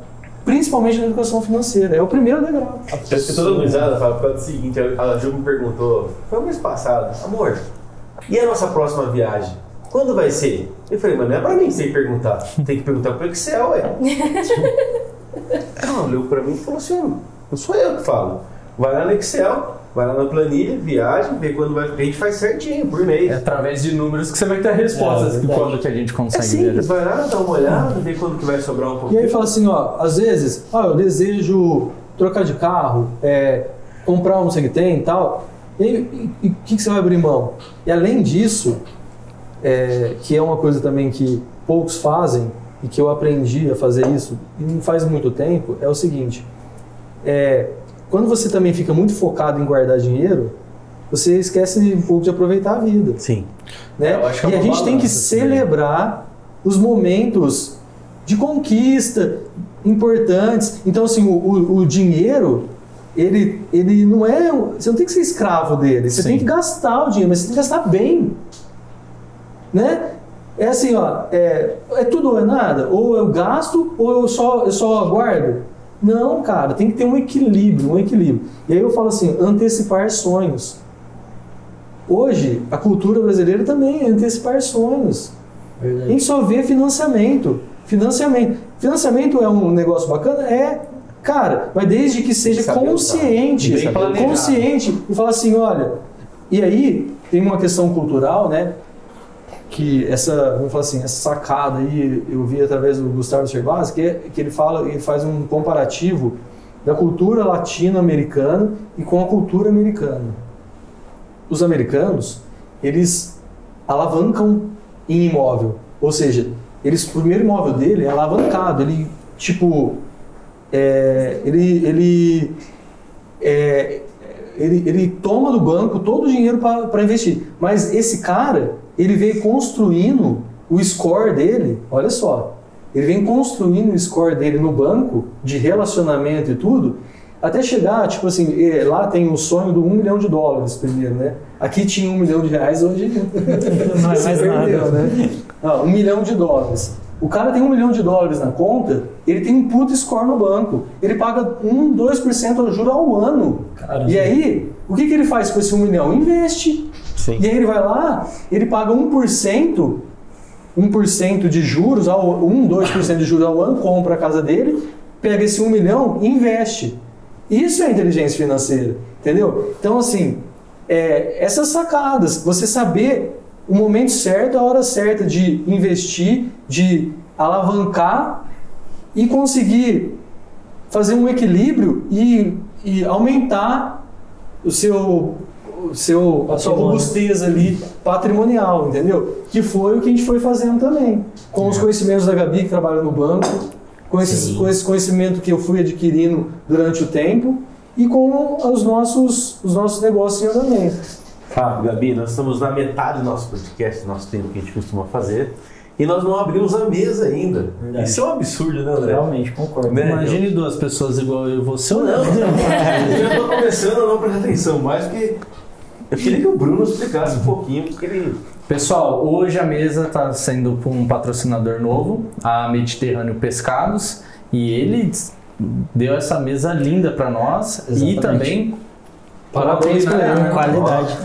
principalmente na educação financeira. É o primeiro degrau. Eu toda risada, Fábio, por causa do seguinte, a Ju me perguntou, foi o mês passado, amor, e a nossa próxima viagem? Quando vai ser? Eu falei, mas não é pra mim sem perguntar, tem que perguntar pro Excel, Ela olhou pra mim e falou assim, não sou eu que falo, vai lá no Excel, vai lá na planilha, viagem, vê quando vai, a gente faz certinho, por mês. É através de números que você vai ter respostas, quando que a gente consegue simples, vai lá, dá uma olhada, vê quando que vai sobrar um pouquinho. E aí fala assim, às vezes, eu desejo trocar de carro, comprar um que tem e tal, e o que você vai abrir mão? E além disso, que é uma coisa também que poucos fazem, e que eu aprendi a fazer isso, e não faz muito tempo, é o seguinte, quando você também fica muito focado em guardar dinheiro, você esquece um pouco de aproveitar a vida. Sim. Né? E a gente tem que celebrar os momentos de conquista importantes. Então, assim, o dinheiro, ele não é... Você não tem que ser escravo dele. Você tem que gastar o dinheiro, mas você tem que gastar bem. Né? É assim, é tudo ou é nada. Ou eu gasto, ou eu só guardo. Não, cara, tem que ter um equilíbrio. E aí eu falo assim, antecipar sonhos. Hoje, a cultura brasileira também é antecipar sonhos. Verdade. A gente só vê financiamento. Financiamento é um negócio bacana? Cara, mas desde que seja consciente. E falar assim, olha... E aí, tem uma questão cultural, né? Que vamos falar assim, essa sacada aí eu vi através do Gustavo Cerbasi, que ele faz um comparativo da cultura latino-americana e com a cultura americana. Os americanos, eles alavancam em imóvel, ou seja, o primeiro imóvel dele é alavancado, ele toma do banco todo o dinheiro para investir, mas esse cara ele vem construindo o score dele, olha só, ele vem construindo o score dele no banco, de relacionamento e tudo, até chegar, tipo assim, lá tem o sonho do $1 milhão primeiro, né? Aqui tinha $1 milhão, hoje não é mais perdeu, nada. Né? $1 milhão. O cara tem $1 milhão na conta, ele tem um puto score no banco, ele paga 2% de juros ao ano. Caramba. E aí, o que ele faz com esse $1 milhão? Investe. Sim. E aí ele vai lá, ele paga 1% de juros, 2% de juros ao ano, compra a casa dele, pega esse $1 milhão e investe. Isso é inteligência financeira, entendeu? Então, assim, essas sacadas, você saber o momento certo, a hora certa de investir, de alavancar e conseguir fazer um equilíbrio e aumentar a sua robustez ali patrimonial, entendeu? Que foi o que a gente foi fazendo também. Com os conhecimentos da Gabi, que trabalha no banco, com esse conhecimento que eu fui adquirindo durante o tempo e com os nossos negócios em andamento. Fábio, Gabi, nós estamos na metade do nosso podcast, do nosso tempo que a gente costuma fazer. E nós não abrimos a mesa ainda. Verdade. Isso é um absurdo, né, André? Realmente, concordo. Né? Imagine duas pessoas igual eu e você. Não. Eu já estou começando a não prestar atenção mais, porque eu queria que o Bruno explicasse um pouquinho, porque ele... Pessoal, hoje a mesa está sendo com um patrocinador novo, a Mediterrâneo Pescados, e ele deu essa mesa linda para nós. Exatamente. E também parabéns pela qualidade.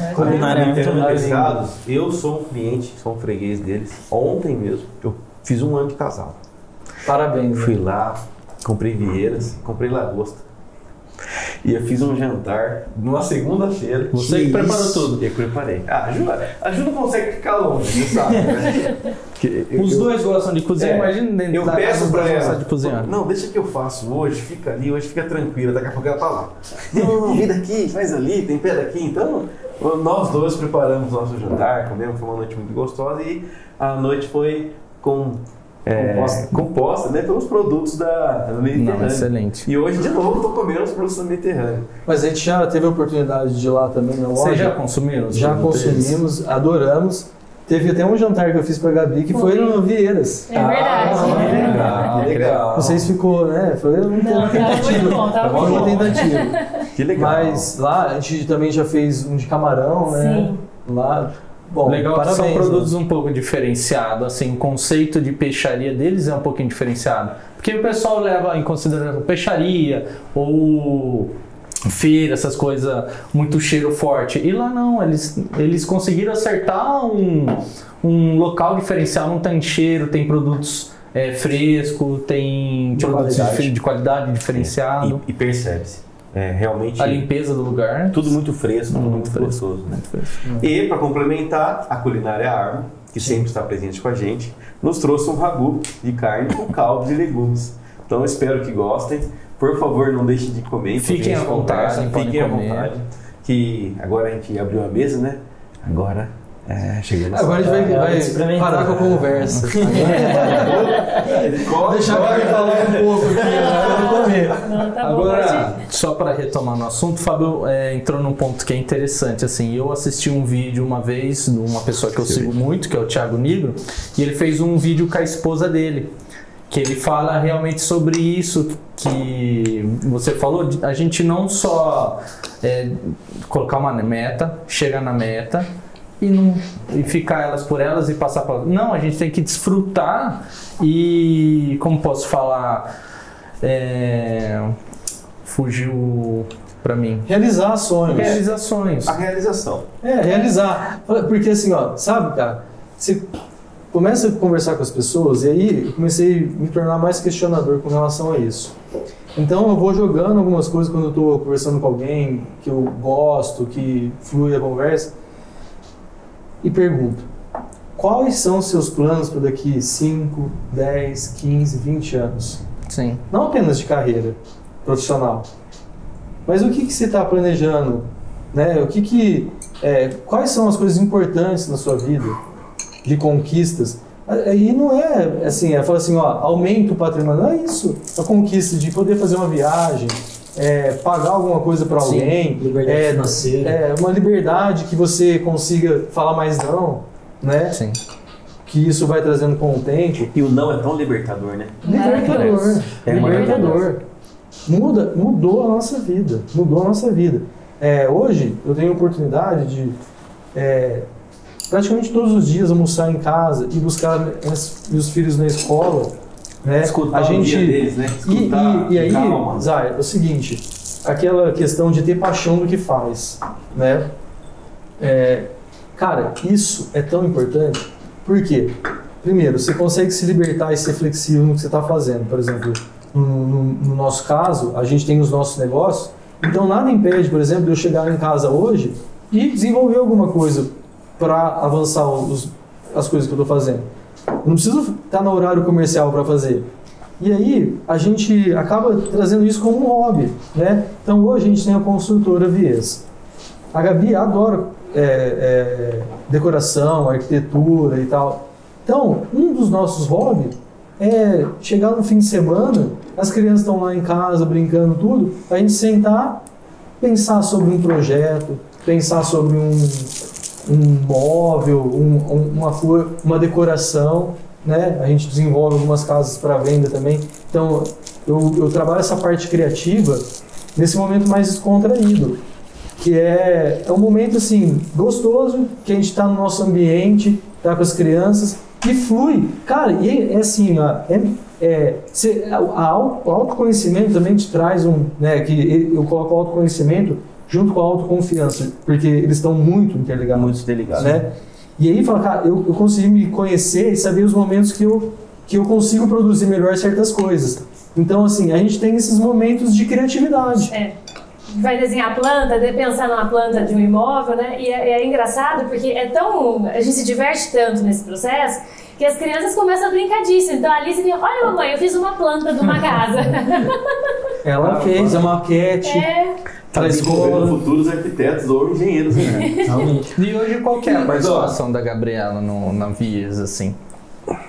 Mediterrâneo Pescados, eu sou um cliente, sou um freguês deles. Ontem mesmo, eu fiz 1 ano de casal. Parabéns. Fui lá, comprei vieiras, comprei lagosta. E eu fiz um jantar numa segunda-feira. Você que preparou tudo? Eu preparei. A Ju não consegue ficar longe, sabe? Né? Os dois gostam de cozinhar. Imagina dentro eu peço pra ela de cozinhar. Não, deixa que eu faço hoje, fica ali, hoje fica tranquila, daqui a pouco ela tá lá. Não, vem daqui, faz ali, tem pé daqui. Então, nós dois preparamos nosso jantar, comemos, foi uma noite muito gostosa e a noite foi com composta, né, pelos produtos da Mediterrânea. Não, excelente. E hoje, de novo, estou comendo os produtos da Mediterrânea. Mas a gente já teve a oportunidade de ir lá também na loja. Vocês já consumiram? Já consumimos, adoramos. Teve até um jantar que eu fiz pra Gabi que foi no Vieiras. É verdade. Legal. Vocês ficou, né? Foi uma tentativa. Foi uma tentativa. Que legal. Mas lá a gente também já fez um de camarão, né? Sim. Lá, bom, legal, parabéns, são produtos né? um pouco diferenciados, assim, o conceito de peixaria deles é um pouquinho diferenciado. Porque o pessoal leva em consideração peixaria ou feira, essas coisas, muito cheiro forte. E lá não, eles conseguiram acertar um local diferencial, não tem cheiro, tem produtos frescos, tem produtos de qualidade diferenciado. E percebe-se. Realmente a limpeza do lugar. Tudo muito fresco, tudo muito gostoso. Né? Muito fresco. E para complementar, a Culinária Arma, que sempre está presente com a gente, nos trouxe um ragu de carne com caldo de legumes. Então eu espero que gostem. Por favor, não deixem de comer. Fiquem à vontade. Fiquem à vontade. Que agora a gente abriu a mesa, né? Agora cheguei na Agora a gente vai parar com a conversa. Vou deixar a Gabi falar um pouco aqui, eu vou comer. Não, tá Agora, só para retomar no assunto, o Fábio entrou num ponto que é interessante. Assim, eu assisti um vídeo uma vez de uma pessoa que eu sigo muito, que é o Thiago Nigro, e ele fez um vídeo com a esposa dele, que ele fala realmente sobre isso que você falou, a gente não só colocar uma meta, chegar na meta e ficar elas por elas e passar para... Não, a gente tem que desfrutar e, como posso falar, fugiu para mim. Realizar sonhos. Realizações. A realização. Realizar. Porque assim, ó, sabe, cara, você começa a conversar com as pessoas e aí eu comecei a me tornar mais questionador com relação a isso. Então eu vou jogando algumas coisas quando eu estou conversando com alguém que eu gosto, que flui a conversa, e pergunto: quais são os seus planos para daqui 5, 10, 15, 20 anos? Sim. Não apenas de carreira profissional, mas o que você está planejando, né? Quais são as coisas importantes na sua vida, de conquistas? Aí não é assim, fala assim, ó, aumenta o patrimônio, não é isso. A conquista de poder fazer uma viagem, pagar alguma coisa para alguém, liberdade financeira, uma liberdade que você consiga falar mais não, né? Sim. Que isso vai trazendo com o tempo. E o não é tão libertador, né? Libertador. Libertador. Mudou a nossa vida. Mudou a nossa vida. Hoje eu tenho a oportunidade de praticamente todos os dias almoçar em casa e buscar meus filhos na escola, né? Escutar o dia deles, né? Escutar, e aí, calma. Zay, é o seguinte, aquela questão de ter paixão do que faz, né? Cara, isso é tão importante. Por quê? Primeiro, você consegue se libertar e ser flexível no que você está fazendo. Por exemplo, no nosso caso, a gente tem os nossos negócios, então nada impede, por exemplo, de eu chegar em casa hoje e desenvolver alguma coisa para avançar as coisas que eu estou fazendo. Eu não preciso estar no horário comercial para fazer. E aí, a gente acaba trazendo isso como um hobby, né? Então, hoje a gente tem a construtora Vies. A Gabi adora decoração, arquitetura e tal. Então, um dos nossos hobbies é chegar no fim de semana, as crianças estão lá em casa brincando tudo, a gente sentar, pensar sobre um projeto, pensar sobre um móvel, uma decoração, né? A gente desenvolve algumas casas para venda também. Então, eu trabalho essa parte criativa nesse momento mais descontraído, que é um momento assim gostoso, que a gente está no nosso ambiente, está com as crianças e flui. Cara, e é assim, o autoconhecimento também te traz que eu coloco o autoconhecimento junto com a autoconfiança, porque eles estão muito interligados. Muito interligados. Né? E aí, fala, cara, eu consegui me conhecer e saber os momentos que eu consigo produzir melhor certas coisas. Então, assim, a gente tem esses momentos de criatividade. Vai desenhar a planta, pensar numa planta de um imóvel, né? E é engraçado porque a gente se diverte tanto nesse processo que as crianças começam a brincar disso. Então a Alice diz: olha, mamãe, eu fiz uma planta de uma casa. Ela fez a maquete. Para escola, futuros arquitetos ou engenheiros, né? E hoje qual que é a participação da Gabriela na Vies, assim?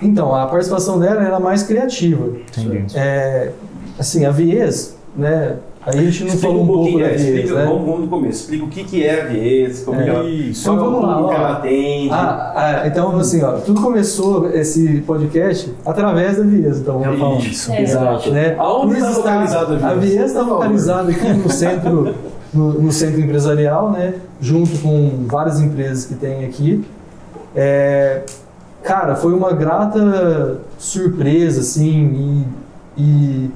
Então, a participação dela era mais criativa. Entendi. Assim, a Vies, né? Aí a gente não falou um pouco da Vies, né? Vamos do começo. Explica o que é a Vies, como é então vamos lá, que ela atende. Então, assim, ó, tudo começou esse podcast através da Vies. Então, vamos falar. Isso, exato. Né? Aonde está localizada a Vies? A Vies está localizada aqui no centro, no centro empresarial, né? Junto com várias empresas que tem aqui. Cara, foi uma grata surpresa, assim, e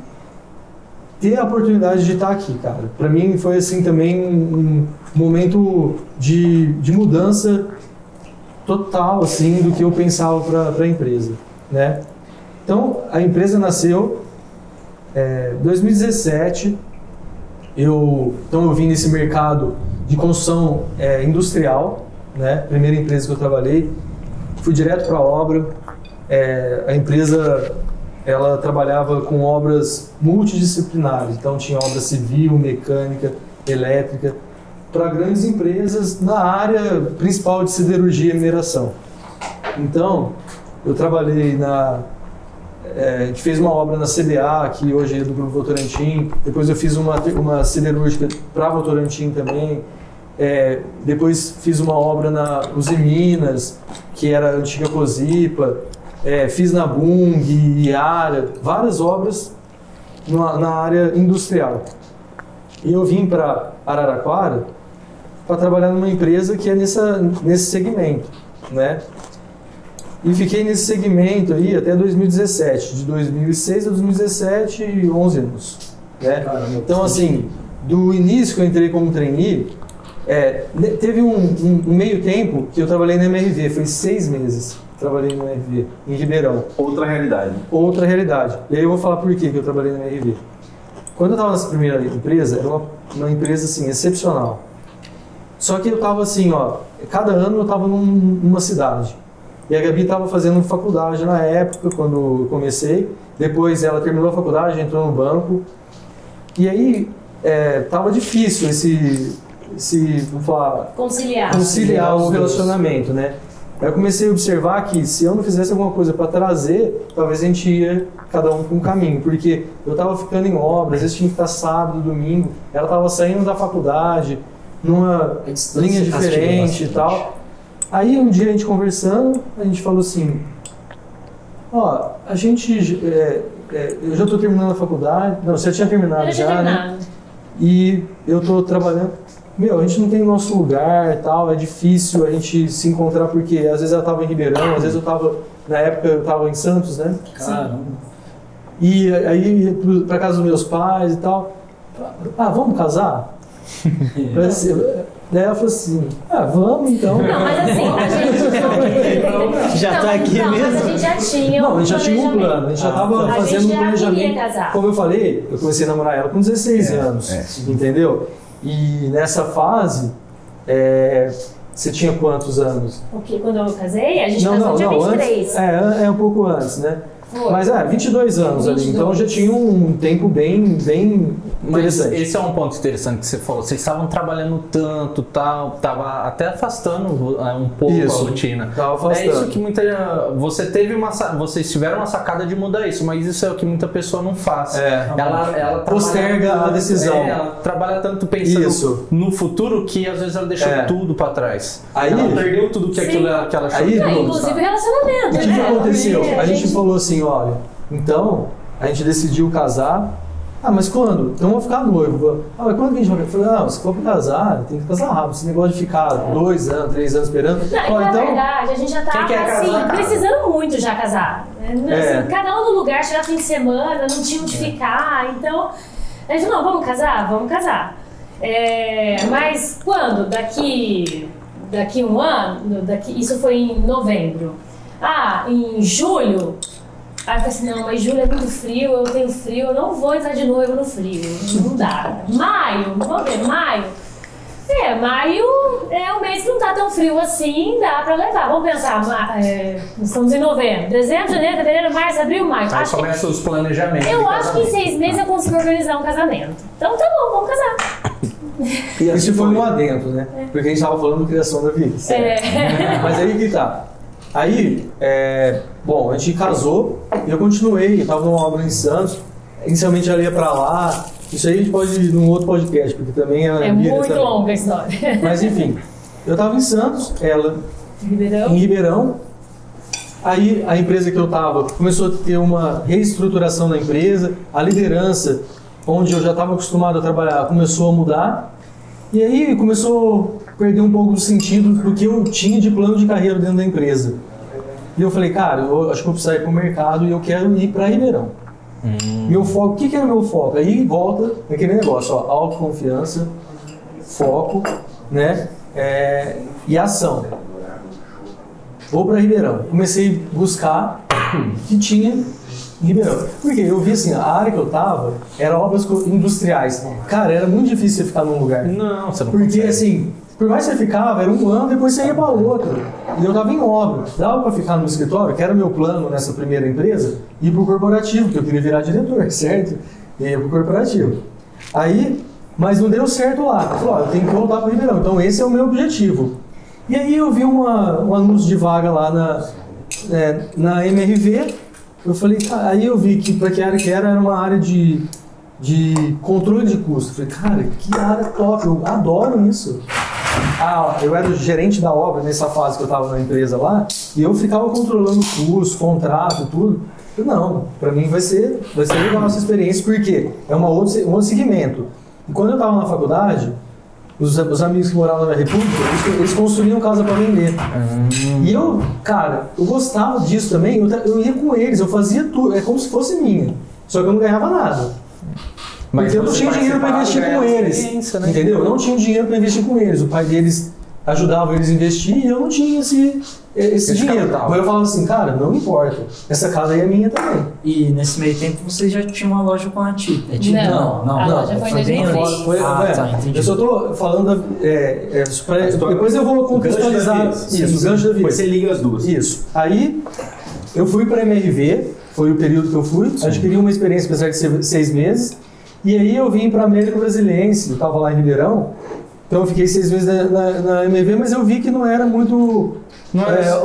ter a oportunidade de estar aqui, cara. Para mim foi, assim, também um momento de mudança total, assim, do que eu pensava para a empresa, né? Então, a empresa nasceu em 2017. Eu vim nesse mercado de construção industrial, né? Primeira empresa que eu trabalhei. Fui direto para a obra. A empresa ela trabalhava com obras multidisciplinares, então tinha obra civil, mecânica, elétrica, para grandes empresas na área principal de siderurgia e mineração. Então, eu trabalhei a gente fez uma obra na CBA, que hoje é do Grupo Votorantim, depois eu fiz uma siderúrgica para Votorantim também. Depois fiz uma obra na Uzi Minas, que era a antiga Cosipa, fiz na Bung, Iara, várias obras na área industrial. E eu vim para Araraquara para trabalhar numa empresa que é nesse segmento, né? E fiquei nesse segmento aí até 2017, de 2006 a 2017, 11 anos, né? Então, assim, do início que eu entrei como trainee, teve um meio tempo que eu trabalhei na MRV, foi 6 meses. Trabalhei na MRV, em Ribeirão. Outra realidade. Outra realidade. E aí eu vou falar por que eu trabalhei na MRV. Quando eu estava nessa primeira empresa, era uma empresa, assim, excepcional. Só que eu estava assim, ó, cada ano eu estava numa cidade. E a Gabi estava fazendo faculdade na época, quando eu comecei. Depois ela terminou a faculdade, entrou no banco. E aí, estava difícil vamos falar, conciliar o relacionamento, né? Aí eu comecei a observar que se eu não fizesse alguma coisa para trazer, talvez a gente ia cada um para um caminho, porque eu estava ficando em obra, às vezes tinha que estar sábado, domingo, ela estava saindo da faculdade, numa linha diferente e tal. Aí um dia a gente conversando, a gente falou assim, a gente, eu já estou terminando a faculdade, não, você já tinha terminado já, né? E eu estou trabalhando. A gente não tem o nosso lugar e tal, é difícil a gente se encontrar, porque às vezes ela estava em Ribeirão, às vezes na época eu estava em Santos, né? Caramba. E aí ia para casa dos meus pais e tal. Vamos casar? Daí ela falou assim, vamos então. Não, mas assim, a gente já está aqui mesmo? Mas a gente já tinha a gente já tinha um plano, a gente já estava fazendo um planejamento. Como eu falei, eu comecei a namorar ela com 16 anos, entendeu? E nessa fase, você tinha quantos anos? O quê? Quando eu casei? A gente casou dia 23. Antes, um pouco antes, né? Foi. Mas 22 anos 22. Ali, então já tinha um tempo bem interessante. Mas esse é um ponto interessante que você falou. Vocês estavam trabalhando tanto, tal, tava até afastando um pouco a rotina. Tava afastando. Isso que vocês tiveram uma sacada de mudar isso, mas isso é o que muita pessoa não faz. Ela posterga a decisão. Ela trabalha tanto pensando no futuro que às vezes ela deixou tudo para trás. Aí ela perdeu tudo que aquilo que ela achou. Inclusive relacionamento. O que aconteceu? A gente falou assim, olha, então a gente decidiu casar. Mas quando? Então vamos ficar noivo. Mas quando que a gente vai? Eu falei, se for pra casar, tem que casar rápido. Esse negócio de ficar 2 anos, 3 anos esperando. Na verdade, a gente já tava assim, precisando muito já casar. Assim, cada um no lugar, chegava fim de semana, não tinha onde ficar. Então, a gente falou, vamos casar? Vamos casar. Mas quando? Daqui um ano, isso foi em novembro. Em julho. Aí eu falei assim, não, mas julho é muito frio, eu tenho frio, eu não vou entrar de noivo no frio, não dá. Maio, vamos ver, maio. Maio é um mês que não tá tão frio assim, dá pra levar. Vamos pensar, estamos em novembro, dezembro, janeiro, fevereiro, março, abril, maio. Aí começa os planejamentos. Eu acho que em 6 meses eu consigo organizar um casamento. Então tá bom, vamos casar. E isso foi um adendo, né? Porque a gente tava falando de criação da vida. Mas aí que tá. Aí, bom, a gente casou e eu continuei, eu tava numa obra em Santos, inicialmente ela ia pra lá, isso aí a gente pode ir num outro podcast, porque também é muito longa a história. Mas enfim, eu tava em Santos, ela em Ribeirão. Aí a empresa que eu tava começou a ter uma reestruturação na empresa, a liderança, onde eu já estava acostumado a trabalhar, começou a mudar. E aí começou a perder um pouco do sentido do que eu tinha de plano de carreira dentro da empresa. E eu falei, cara, eu acho que eu preciso ir para o mercado e eu quero ir para Ribeirão. Meu foco, o que é o meu foco? Aí volta aquele negócio, ó, autoconfiança, foco, né? E ação. Vou para Ribeirão. Comecei a buscar o que tinha em Ribeirão. Porque eu vi assim, a área que eu tava era obras industriais. Cara, era muito difícil você ficar num lugar. Não, você não Porque consegue. assim, por mais que você ficava, era um ano, depois você ia para outro. E eu tava em obra. Dava para ficar no escritório, que era o meu plano nessa primeira empresa, ir pro corporativo, que eu queria virar diretor, certo? E ia pro corporativo. Aí, mas não deu certo lá. Eu falei, ó, eu tenho que voltar para Ribeirão. Então esse é o meu objetivo. E aí eu vi um anúncio de vaga lá na MRV. Eu falei, aí eu vi que para que área que era uma área de controle de custo. Eu falei, cara, que área top, eu adoro isso. Eu era o gerente da obra nessa fase que eu estava na empresa lá, e eu ficava controlando custo, contrato, tudo. Eu falei, não, para mim vai ser legal essa experiência, porque é um outro segmento. E quando eu estava na faculdade, os amigos que moravam na República, eles construíam casa para vender. E eu, cara, eu gostava disso também, eu ia com eles, eu fazia tudo, é como se fosse minha. Só que eu não ganhava nada. Mas porque eu não tinha dinheiro para investir com eles. Né? Entendeu? Eu não tinha dinheiro para investir com eles. O pai deles ajudava eles a investir e eu não tinha esse dinheiro. Então eu falava assim, cara, não importa, essa casa aí é minha também. E nesse meio tempo você já tinha uma loja com a Ti? Não. A loja foi bem entendi. Eu só tô falando depois eu vou contextualizar isso, o gancho da vida. Você liga as duas. Isso. Aí eu fui para a MRV, foi o período que eu fui, adquiri uma experiência, apesar de ser 6 meses, e aí eu vim para a América Brasiliense, eu estava lá em Ribeirão, então eu fiquei 6 meses na MRV, mas eu vi que não era muito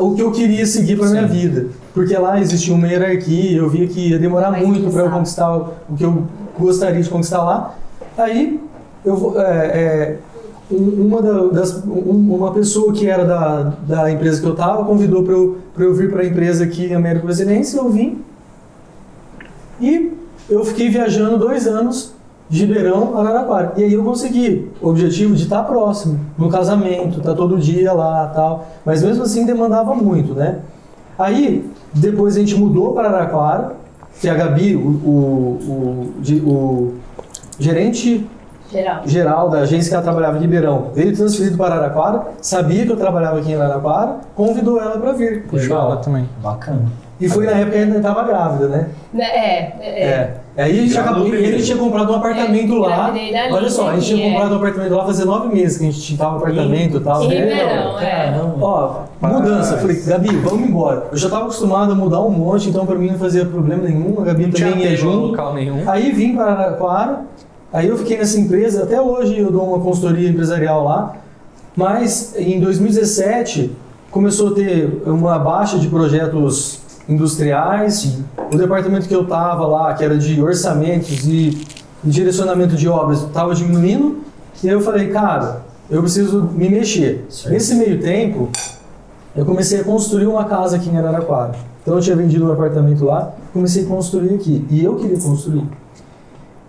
o que eu queria seguir para minha vida, porque lá existia uma hierarquia, eu via que ia demorar muito para eu conquistar o que eu gostaria de conquistar lá. Aí uma pessoa que era da empresa que eu estava convidou para eu vir para a empresa aqui em América Brasiliense, eu vim e eu fiquei viajando 2 anos de Ribeirão a Araraquara. E aí eu consegui o objetivo de estar próximo, no casamento, estar todo dia lá e tal. Mas mesmo assim demandava muito, né? Aí, depois a gente mudou para Araraquara, que a Gabi, o gerente geral da agência que ela trabalhava em Ribeirão, veio transferido para Araraquara, sabia que eu trabalhava aqui em Araraquara, convidou ela para vir. Puxou ela também. Bacana. E foi na época que ainda estava grávida, né? Aí a gente tinha comprado um apartamento lá. Olha só, a gente tinha comprado um apartamento lá fazia 9 meses que a gente tava no apartamento e tal. Ó, mudança. Falei, Gabi, vamos embora. Eu já estava acostumado a mudar um monte, então para mim não fazia problema nenhum. A Gabi também ia junto. Local nenhum. Aí vim para Araraquara. Aí eu fiquei nessa empresa. Até hoje eu dou uma consultoria empresarial lá. Mas em 2017 começou a ter uma baixa de projetos industriais. Sim. O departamento que eu estava lá, que era de orçamentos e direcionamento de obras, estava diminuindo, e aí eu falei, cara, eu preciso me mexer. Sim. Nesse meio tempo, eu comecei a construir uma casa aqui em Araraquara. Então eu tinha vendido um apartamento lá, comecei a construir aqui, e eu queria construir.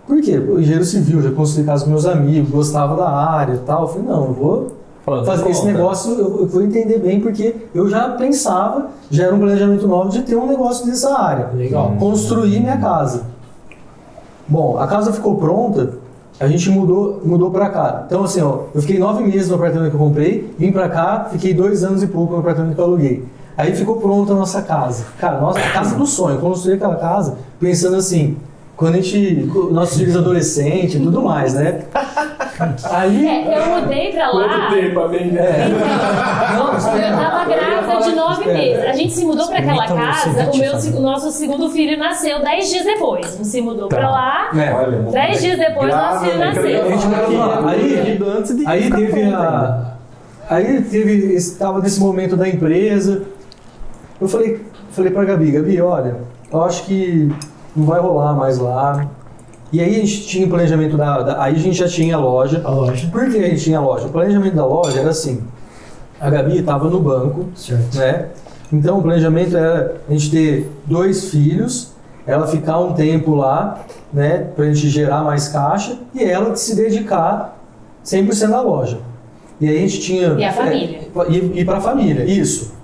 Por quê? O engenheiro civil, já construí casa com meus amigos, gostava da área e tal, eu falei, não, eu vou fazer esse negócio, eu vou entender bem, porque eu já pensava, já era um planejamento novo de ter um negócio nessa área. Legal. Construir minha casa. Bom, a casa ficou pronta, a gente mudou pra cá. Então assim, ó, eu fiquei 9 meses no apartamento que eu comprei, vim pra cá, fiquei 2 anos e pouco no apartamento que eu aluguei. Aí ficou pronta a nossa casa. Cara, a casa do sonho. Eu construí aquela casa pensando assim, quando nossos filhos adolescentes e tudo mais, né? Aí, eu mudei pra lá. Quanto tempo a vender? Eu tava grávida de 9 meses. A gente se mudou pra aquela casa, o nosso segundo filho nasceu 10 dias depois. A gente se mudou pra lá, 10 dias depois nosso filho nasceu. Aí estava nesse momento da empresa, eu falei pra Gabi, olha, eu acho que não vai rolar mais lá. E aí a gente tinha o planejamento aí a gente já tinha a loja. Por que a gente tinha a loja? O planejamento da loja era assim, a Gabi estava no banco, certo, né? Então o planejamento era a gente ter 2 filhos, ela ficar um tempo lá, né, pra gente gerar mais caixa e ela se dedicar 100% à loja. E aí a gente tinha... E a família. E para a família, isso.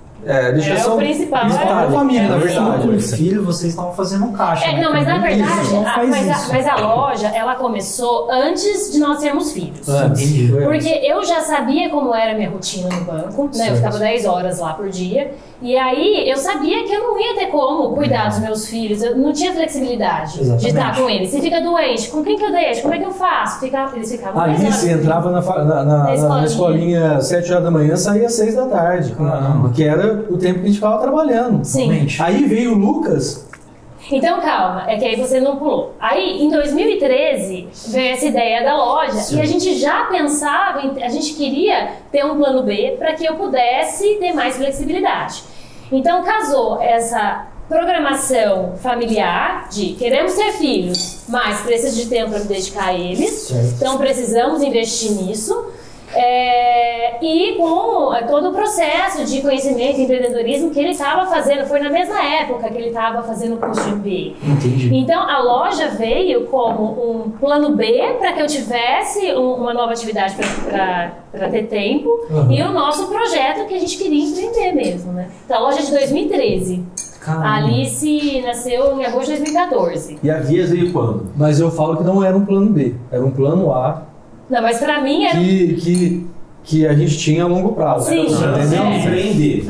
O principal para a família, na verdade. Com filho, vocês estavam fazendo caixa. Não, mas na verdade, mas a loja, ela começou antes de nós termos filhos. Entendi. Porque eu já sabia como era a minha rotina no banco, né? Eu ficava 10 horas lá por dia. E aí eu sabia que eu não ia ter como cuidar dos meus filhos, eu não tinha flexibilidade de estar com eles. Se fica doente, com quem que eu deixo? Como é que eu faço? Eles ficavam ali você entrava na escolinha 7 horas da manhã, saía às 6 da tarde. Caramba. Que era o tempo que a gente ficava trabalhando. Sim. Aí veio o Lucas. Então calma, é que aí você não pulou. Aí em 2013 veio essa ideia da loja. Sim. E a gente já pensava, a gente queria ter um plano B para que eu pudesse ter mais flexibilidade. Então casou essa programação familiar de queremos ter filhos, mas preciso de tempo para me dedicar a eles, certo. Então precisamos investir nisso. E com todo o processo de conhecimento e empreendedorismo que ele estava fazendo, foi na mesma época que ele estava fazendo o curso de MBA. Entendi. Então a loja veio como um plano B para que eu tivesse uma nova atividade para ter tempo, e o nosso projeto que a gente queria empreender mesmo, né? Então a loja é de 2013. Caramba. A Alice nasceu em agosto de 2014. E a Vias veio quando? Mas eu falo que não era um plano B, era um plano A. Não, mas pra mim era... Que a gente tinha a longo prazo. Sim, empreender.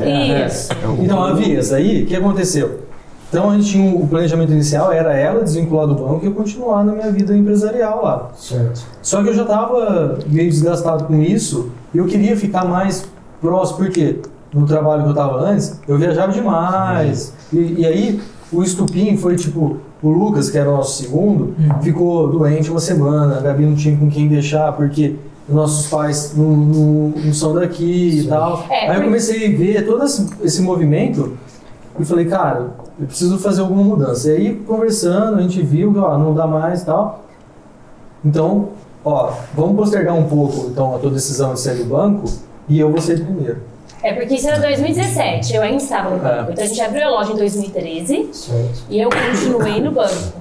Isso. Então, a Vias, aí, o que aconteceu? Então, a gente tinha o planejamento inicial, era ela desvincular do banco e eu continuar na minha vida empresarial lá. Certo. Só que eu já estava meio desgastado com isso e eu queria ficar mais próximo, porque no trabalho que eu estava antes, eu viajava demais. E aí, o estupim foi tipo... O Lucas, que era o nosso segundo, ficou doente uma semana, a Gabi não tinha com quem deixar, porque nossos pais não são daqui e tal. Aí eu comecei a ver todo esse movimento e falei, cara, eu preciso fazer alguma mudança. E aí, conversando, a gente viu que não dá mais e tal. Então, vamos postergar um pouco então, a tua decisão de sair do banco e eu vou ser primeiro. Porque isso era 2017, eu ainda estava no banco. Então a gente abriu a loja em 2013, certo. E eu continuei no banco.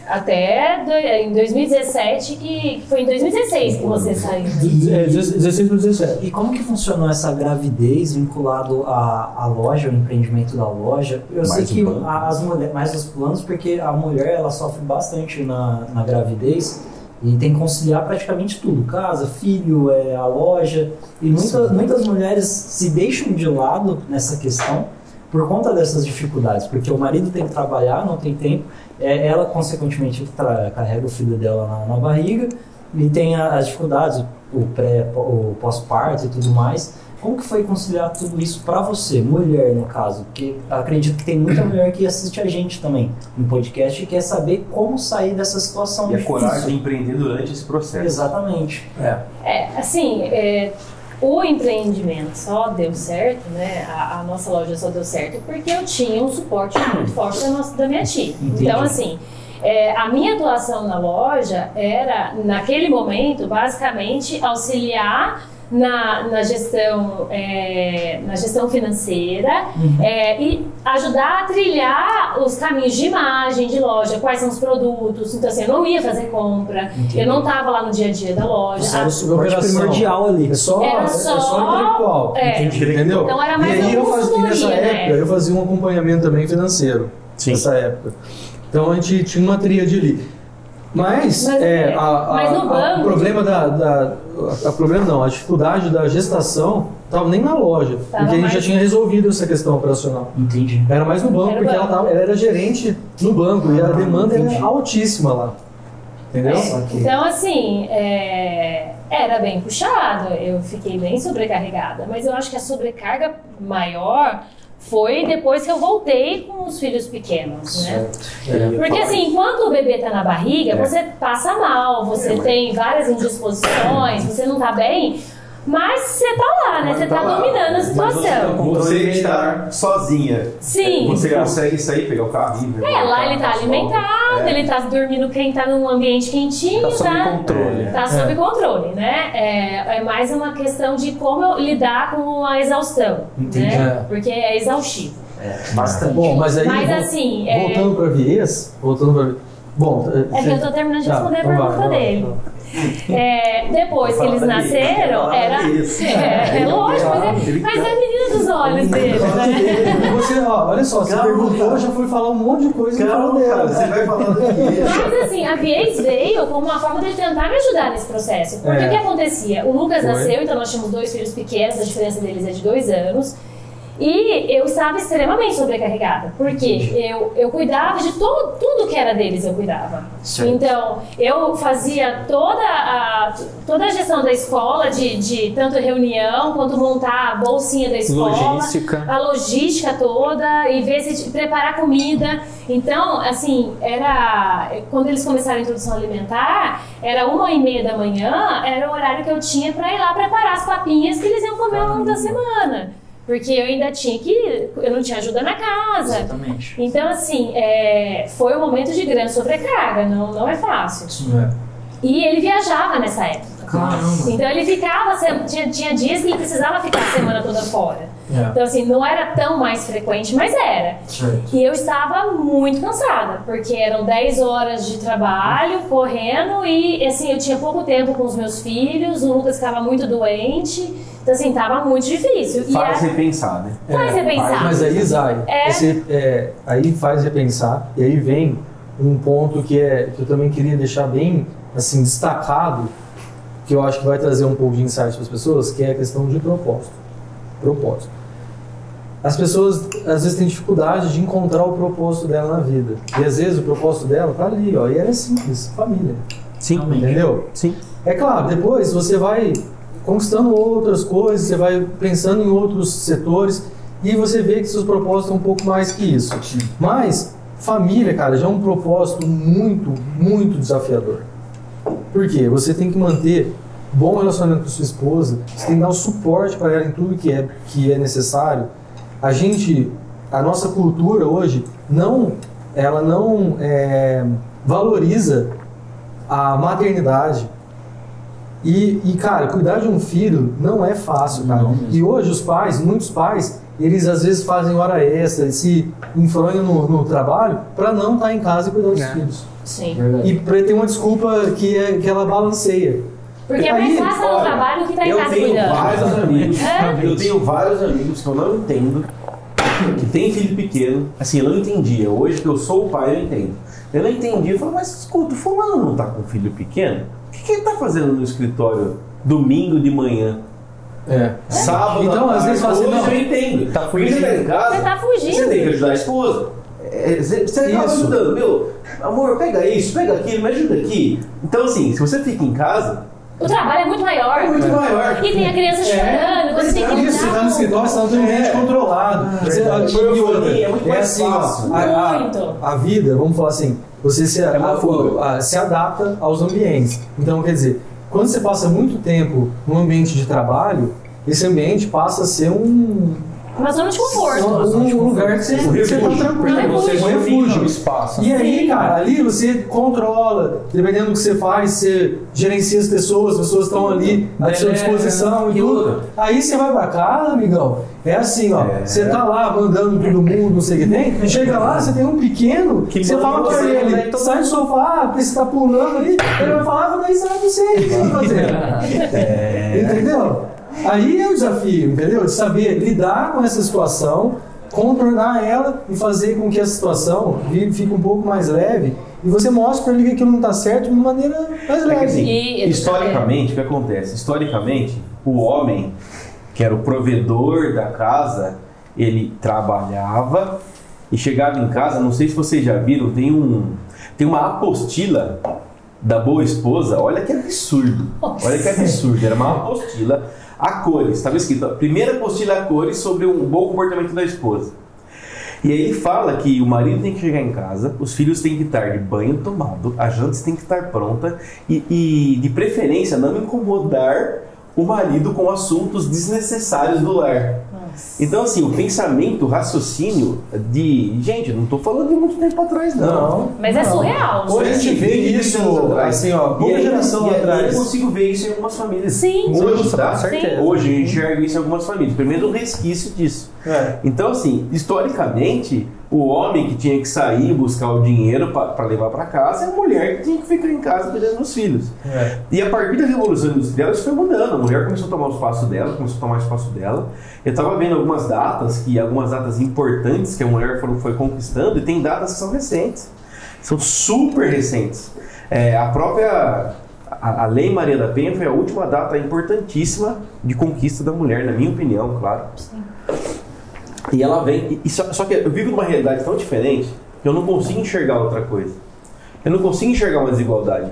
Até em 2017, que foi em 2016 que você saiu. 16 para 17. E como que funcionou essa gravidez vinculado à loja, ao empreendimento da loja? Eu sei que as mulheres, mais os planos, porque a mulher ela sofre bastante na gravidez. E tem que conciliar praticamente tudo, casa, filho, a loja. E muitas mulheres se deixam de lado nessa questão por conta dessas dificuldades, porque o marido tem que trabalhar, não tem tempo, ela consequentemente carrega o filho dela na barriga e tem as dificuldades, o pós-parto e tudo mais. Como que foi conciliar tudo isso para você, mulher no caso? Porque acredito que tem muita mulher que assiste a gente também no podcast e quer saber como sair dessa situação difícil. E a coragem de empreender durante esse processo. Exatamente. O empreendimento só deu certo, né? A nossa loja só deu certo porque eu tinha um suporte muito forte da minha tia. Entendi. Então, assim, a minha atuação na loja era, naquele momento, basicamente auxiliar na gestão financeira, e ajudar a trilhar os caminhos de imagem de loja, quais são os produtos. Então assim, eu não ia fazer compra, entendi. Eu não estava lá no dia a dia da loja. Era o suporte primordial ali. Era só intelectual. Entendeu? Então era mais e aí nessa época eu fazia um acompanhamento também financeiro. Sim. Nessa época. Então a gente tinha uma tríade ali. Mas no banco, o problema não, a dificuldade da gestação estava nem na loja, porque a gente já tinha resolvido essa questão operacional. Entendi. Era mais no banco, porque ela era gerente no banco e a demanda era altíssima lá. Entendeu? Então, assim, era bem puxado, eu fiquei bem sobrecarregada, mas eu acho que a sobrecarga maior foi depois que eu voltei com os filhos pequenos, né? Porque assim, enquanto o bebê tá na barriga, você passa mal, você tem várias indisposições, você não tá bem, Mas você tá lá, né? Você tá dominando a situação. Você está sozinha. Sim. Você consegue sair, pegar o carro e lá ele tá alimentado, ele tá dormindo, quem tá num ambiente quentinho, tá sob controle. Tá sob controle, né? É mais uma questão de como eu lidar com a exaustão. Entendi. Né? Porque é exaustivo. Bastante. Bom, mas aí, assim, voltando para Viés, bom, que eu tô terminando de responder a pergunta dele. Depois que eles nasceram, é lógico, mas é a menina dos olhos dele, né? Você, olha só, você perguntou, já foi falar um monte de coisa e falou dela. Você vai falar daqui. Mas assim, a Viés veio como uma forma de tentar me ajudar nesse processo. Porque o que acontecia? O Lucas nasceu, então nós tínhamos 2 filhos pequenos, a diferença deles é de 2 anos. E eu estava extremamente sobrecarregada, porque eu cuidava de tudo que era deles, eu cuidava. Certo. Então, eu fazia toda a gestão da escola, de tanto reunião, quanto montar a bolsinha da escola, a logística toda, e ver se preparar comida. Então, assim, quando eles começaram a introdução alimentar, era 1h30 da manhã, era o horário que eu tinha para ir lá preparar as papinhas que eles iam comer ao longo da semana. Porque eu ainda eu não tinha ajuda na casa. Exatamente. Então, assim, foi um momento de grande sobrecarga, não é fácil. Sim, E ele viajava nessa época. Caramba. Então ele ficava, tinha dias que ele precisava ficar a semana toda fora. Então, assim, não era tão mais frequente, mas era. Certo. E eu estava muito cansada, porque eram 10 horas de trabalho, correndo, e assim, eu tinha pouco tempo com os meus filhos, o Lucas ficava muito doente. Então, assim, tava muito difícil. Faz repensar, né? Faz repensar. Mas aí, Zay, aí faz repensar, e aí vem um ponto que eu também queria deixar bem, assim, destacado, que eu acho que vai trazer um pouco de insight para as pessoas, que é a questão de propósito. As pessoas, às vezes, têm dificuldade de encontrar o propósito dela na vida. E, às vezes, o propósito dela tá ali, e ela é simples, família. Sim. Entendeu? Sim. É claro, depois você vai conquistando outras coisas, você vai pensando em outros setores e você vê que seus propósitos são um pouco mais que isso. Mas família, cara, já é um propósito muito, muito desafiador. Por quê? Você tem que manter bom relacionamento com sua esposa, você tem que dar o suporte para ela em tudo que é necessário. A nossa cultura hoje ela não valoriza a maternidade. E, cara, cuidar de um filho não é fácil, cara. E hoje muitos pais, eles às vezes fazem hora extra, se enfronham no trabalho para não estar em casa e cuidar dos filhos. Sim. E para ter uma desculpa que ela balanceia. Porque é mais fácil no trabalho do que estar em casa cuidando. Eu tenho vários amigos que eu não entendo, que tem filho pequeno. Assim, eu não entendia. Hoje que eu sou o pai, eu entendo. Eu não entendia. Eu falei, mas escuta, o fulano não tá com filho pequeno? O que ele tá fazendo no escritório domingo de manhã? Sábado. Então, às vezes fala assim, não, eu entendo. Tá fugindo. Você tá em casa, você tá fugindo. Você tem que ajudar a esposa. Você acaba ajudando, meu amor, pega isso, pega aquilo, me ajuda aqui. Então, assim, se você fica em casa, o trabalho é muito maior. E tem a criança chorando, você tem que lidar. Isso, você tá no escritório, você tá no ambiente controlado. É muito mais assim, fácil. A vida, vamos falar assim, você se adapta aos ambientes. Então, quer dizer, quando você passa muito tempo num ambiente de trabalho, esse ambiente passa a ser uma zona de conforto. Um lugar que você está tranquilo. Você refúgio, espaço. E aí, cara, ali você controla, dependendo do que você faz, você gerencia as pessoas estão ali à sua disposição e tudo. Aí você vai pra casa, amigão, é assim, ó, você tá lá mandando todo mundo, não sei o que tem, chega lá, você tem um pequeno, que você fala pra ele, sai do sofá, você tá pulando ali, ele vai falar, vou dar risada, não sei o que você vai fazer. Entendeu? Aí é o desafio, entendeu? De saber lidar com essa situação, contornar ela e fazer com que essa situação fique um pouco mais leve e você mostre para ele que aquilo não está certo de uma maneira mais leve. Assim, historicamente, o que acontece? Historicamente, o homem, que era o provedor da casa, ele trabalhava e chegava em casa, não sei se vocês já viram, tem uma apostila da Boa Esposa, olha que absurdo, era uma apostila a cores, estava escrito, a primeira apostila a cores sobre um bom comportamento da esposa. E aí ele fala que o marido tem que chegar em casa, os filhos têm que estar de banho tomado, a janta tem que estar pronta e de preferência não incomodar o marido com assuntos desnecessários do lar. Então, assim, o pensamento, o raciocínio de... Gente, não tô falando de muito tempo atrás, não. Mas é surreal. Hoje a gente vê isso, assim, ó, uma geração atrás. Eu consigo ver isso em algumas famílias. Sim. Hoje, tá? Sim. Hoje eu enxergo isso em algumas famílias. Primeiro, um resquício disso. Então, assim, historicamente, o homem que tinha que sair buscar o dinheiro para levar para casa é a mulher que tinha que ficar em casa cuidando dos filhos. E a partir da Revolução Industrial isso foi mudando. A mulher começou a tomar o espaço dela, começou a tomar o espaço dela. Eu estava vendo algumas datas importantes que a mulher foi conquistando, e tem datas que são recentes. São super recentes. A própria... A Lei Maria da Penha foi a última data importantíssima de conquista da mulher, na minha opinião, claro. Sim. E ela vem... Só que eu vivo numa realidade tão diferente que eu não consigo enxergar outra coisa. Eu não consigo enxergar uma desigualdade.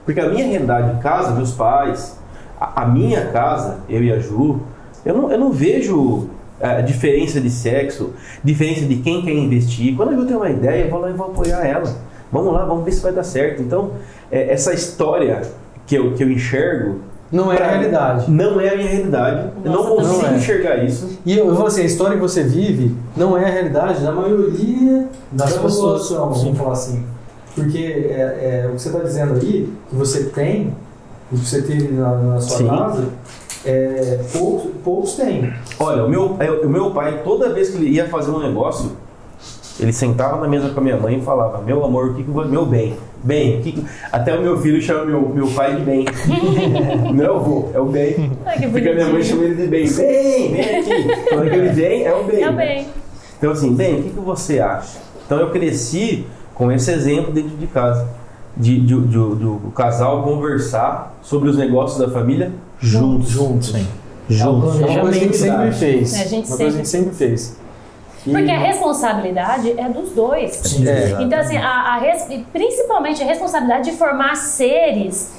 Porque a minha realidade em casa, meus pais, a minha casa, eu e a Ju, eu não vejo diferença de sexo, diferença de quem quer investir. Quando a Ju tem uma ideia, eu vou lá e vou apoiar ela. Vamos lá, vamos ver se vai dar certo. Então, essa história que eu enxergo... Não é a realidade. Não é a minha realidade. Eu não consigo enxergar isso. E eu falo assim, a história que você vive não é a realidade da maioria das pessoas. Vamos falar assim. Porque o que você está dizendo aí, que você tem, o que você teve na sua casa, poucos têm. Olha, o meu pai, toda vez que ele ia fazer um negócio, ele sentava na mesa com a minha mãe e falava: meu amor, meu bem, até o meu filho chama meu pai de bem. Meu avô, é o bem. Porque a minha mãe chama ele de bem. Vem aqui. Quando ele vem, é o bem. É o bem. Então assim, bem, o que você acha? Então eu cresci com esse exemplo dentro de casa. Do casal conversar sobre os negócios da família juntos. Sim. Juntos. É uma coisa que a gente sempre fez. A gente sempre fez. Porque a responsabilidade é dos dois. Sim, então, assim, principalmente a responsabilidade de formar seres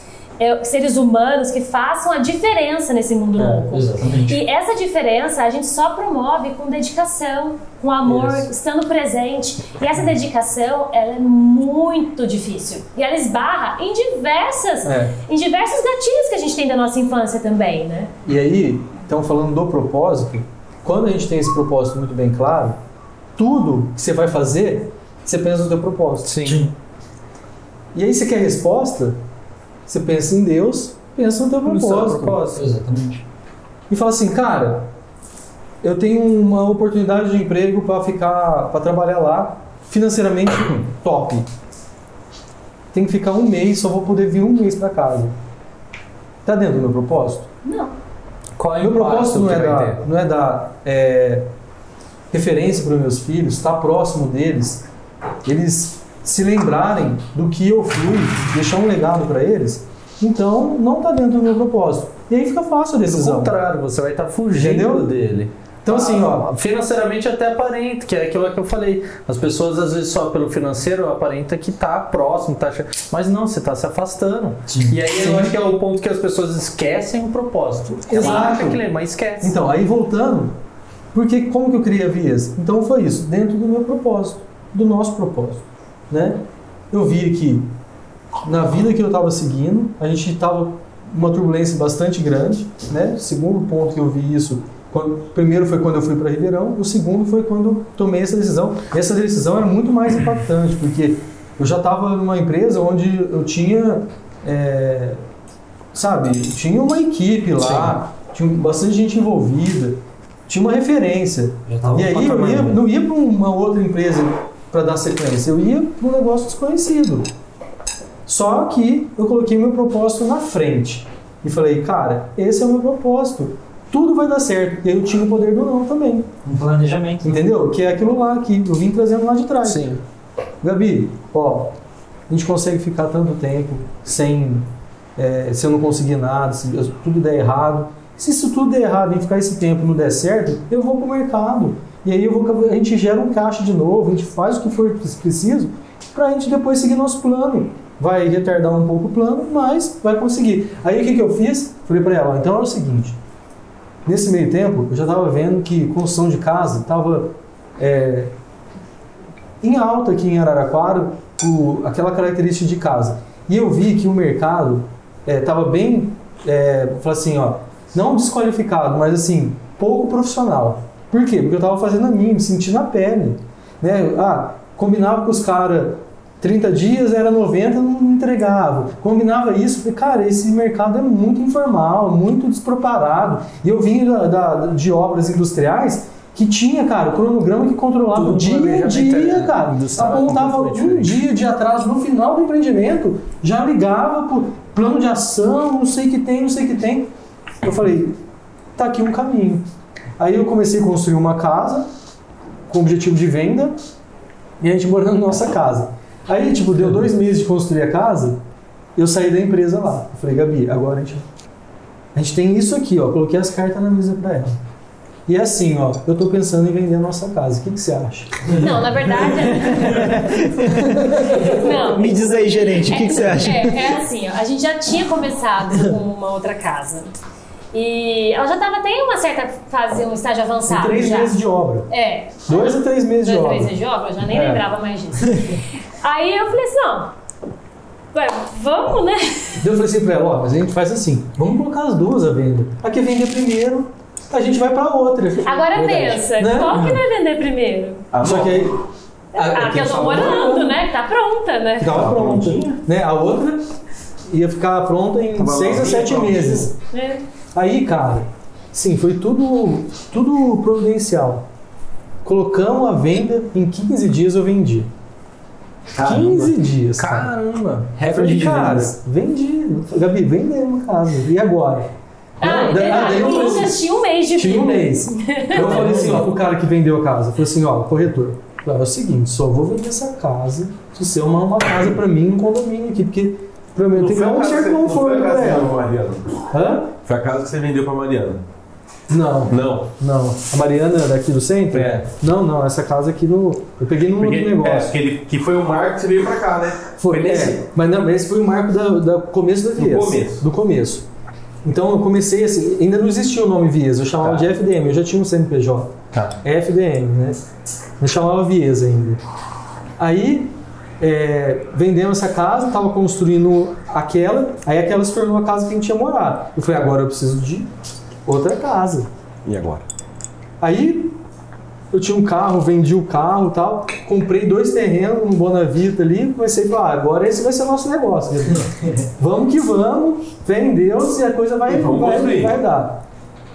humanos que façam a diferença nesse mundo louco. Exatamente. E essa diferença a gente só promove com dedicação, com amor, estando presente. E essa dedicação, ela é muito difícil. E ela esbarra em diversos gatilhos que a gente tem da nossa infância também, né? E aí, então falando do propósito, quando a gente tem esse propósito muito bem claro, tudo que você vai fazer, você pensa no teu propósito. Sim. E aí você quer resposta, você pensa em Deus, pensa no teu propósito. Exatamente. E fala assim, cara, eu tenho uma oportunidade de emprego para trabalhar lá, financeiramente top. Tem que ficar um mês, só vou poder vir um mês para casa. Tá dentro do meu propósito? Não. Qual é meu propósito não é dar referência para os meus filhos, estar próximo deles, eles se lembrarem do que eu fui, deixar um legado para eles. Então, não está dentro do meu propósito. E aí fica fácil a decisão. Ao contrário, você vai estar fugindo dele. Então, assim, financeiramente até aparenta, que é aquilo que eu falei. As pessoas, às vezes, só pelo financeiro aparenta que tá próximo, mas não, você tá se afastando. Sim. E aí eu acho que é o ponto que as pessoas esquecem o propósito. Exato. Mas esquece. Então, aí voltando, porque como que eu criei a Vias? Então foi isso, dentro do meu propósito, do nosso propósito, né? Eu vi que na vida que eu estava seguindo, a gente estava uma turbulência bastante grande, né? O segundo ponto que eu vi isso, primeiro foi quando eu fui para Ribeirão, o segundo foi quando tomei essa decisão. E essa decisão era muito mais impactante, porque eu já estava numa empresa onde eu tinha, tinha uma equipe lá, tinha bastante gente envolvida, tinha uma referência. E aí eu não ia para uma outra empresa para dar sequência, eu ia para um negócio desconhecido. Só que eu coloquei meu propósito na frente e falei, cara, esse é o meu propósito. Tudo vai dar certo. E aí eu tinha o poder do não também. Um planejamento. Entendeu? Que é aquilo lá que eu vim trazendo lá de trás. Sim. Gabi, a gente consegue ficar tanto tempo sem se eu não conseguir nada, se tudo der errado. Se isso tudo der errado e ficar esse tempo e não der certo, eu vou pro mercado. E aí a gente gera um caixa de novo, a gente faz o que for preciso pra gente depois seguir nosso plano. Vai retardar um pouco o plano, mas vai conseguir. Aí o que eu fiz? Falei pra ela, então é o seguinte, nesse meio tempo eu já estava vendo que construção de casa estava em alta aqui em Araraquara, aquela característica de casa. E eu vi que o mercado estava bem falar assim, ó, não desqualificado, mas assim, pouco profissional. Por quê? Porque eu tava fazendo a minha, me sentindo na pele. Né? Combinava com os caras 30 dias, era 90, não entregava. Combinava isso, falei, cara, esse mercado é muito informal, muito despreparado. E eu vim de obras industriais que tinha, cara, o cronograma que controlava tudo o dia a dia, cara. Apontava um dia de atraso no final do empreendimento, já ligava pro plano de ação, não sei o que tem. Eu falei, tá aqui um caminho. Aí eu comecei a construir uma casa com objetivo de venda e a gente morando na nossa casa. Aí, tipo, deu 2 meses de construir a casa, eu saí da empresa lá. Eu falei, Gabi, agora a gente tem isso aqui, ó. Coloquei as cartas na mesa pra ela. E é assim, ó, eu tô pensando em vender a nossa casa. O que você acha? Não, na verdade... Não. Me diz aí, gerente, o que você acha? É assim, ó, a gente já tinha começado com uma outra casa. E ela já estava até em uma certa fase, um estágio avançado. 3 meses de obra. 2 a 3 meses de obra. 2 a 3 meses de obra, eu já nem lembrava mais disso. Aí eu falei assim, não, vamos, né? Eu falei assim pra ela, ó, mas a gente faz assim, vamos colocar as duas à venda. A que vender primeiro, a gente vai pra outra. Agora pensa, né? Qual que vai vender primeiro? Só que aí... A que eu tô morando, né? Que tá pronta, né? Tava pronta. Né? A outra ia ficar pronta em 6 a 7 meses. Aí, cara, sim, foi tudo providencial. Colocamos a venda, em 15 dias eu vendi. Caramba. 15 dias. Caramba! Recorde de vendas. Vendi. Gabi, vendemos a casa. E agora? O Lucas tinha um mês de vida. Tinha um mês. Eu falei assim, ó, pro cara que vendeu a casa. Eu falei assim, ó, corretor. É o seguinte, só vou vender essa casa se você arrumar uma casa pra mim, um condomínio aqui, porque pra mim eu tenho que dar um certo conforto pra ela. Hã? Foi a casa que você vendeu pra Mariana? Não. A Mariana daqui do centro? Não, essa casa aqui eu peguei num outro negócio. Que foi o marco que você veio pra cá, né? Foi mas não, esse foi o marco do começo da Vias. Do começo. Então eu comecei assim, ainda não existia o nome Vias, eu chamava de FDM, eu já tinha um CNPJ. FDM, né? Não chamava Vias ainda. Aí vendemos essa casa, estava construindo aquela, aí aquela se tornou a casa que a gente tinha morado. Eu falei, agora eu preciso de outra casa. E agora? Aí eu tinha um carro, vendi o carro e tal, comprei 2 terrenos no Bonavita ali, comecei a falar, agora esse vai ser o nosso negócio. Vamos que vamos, fé em Deus e a coisa vai dar.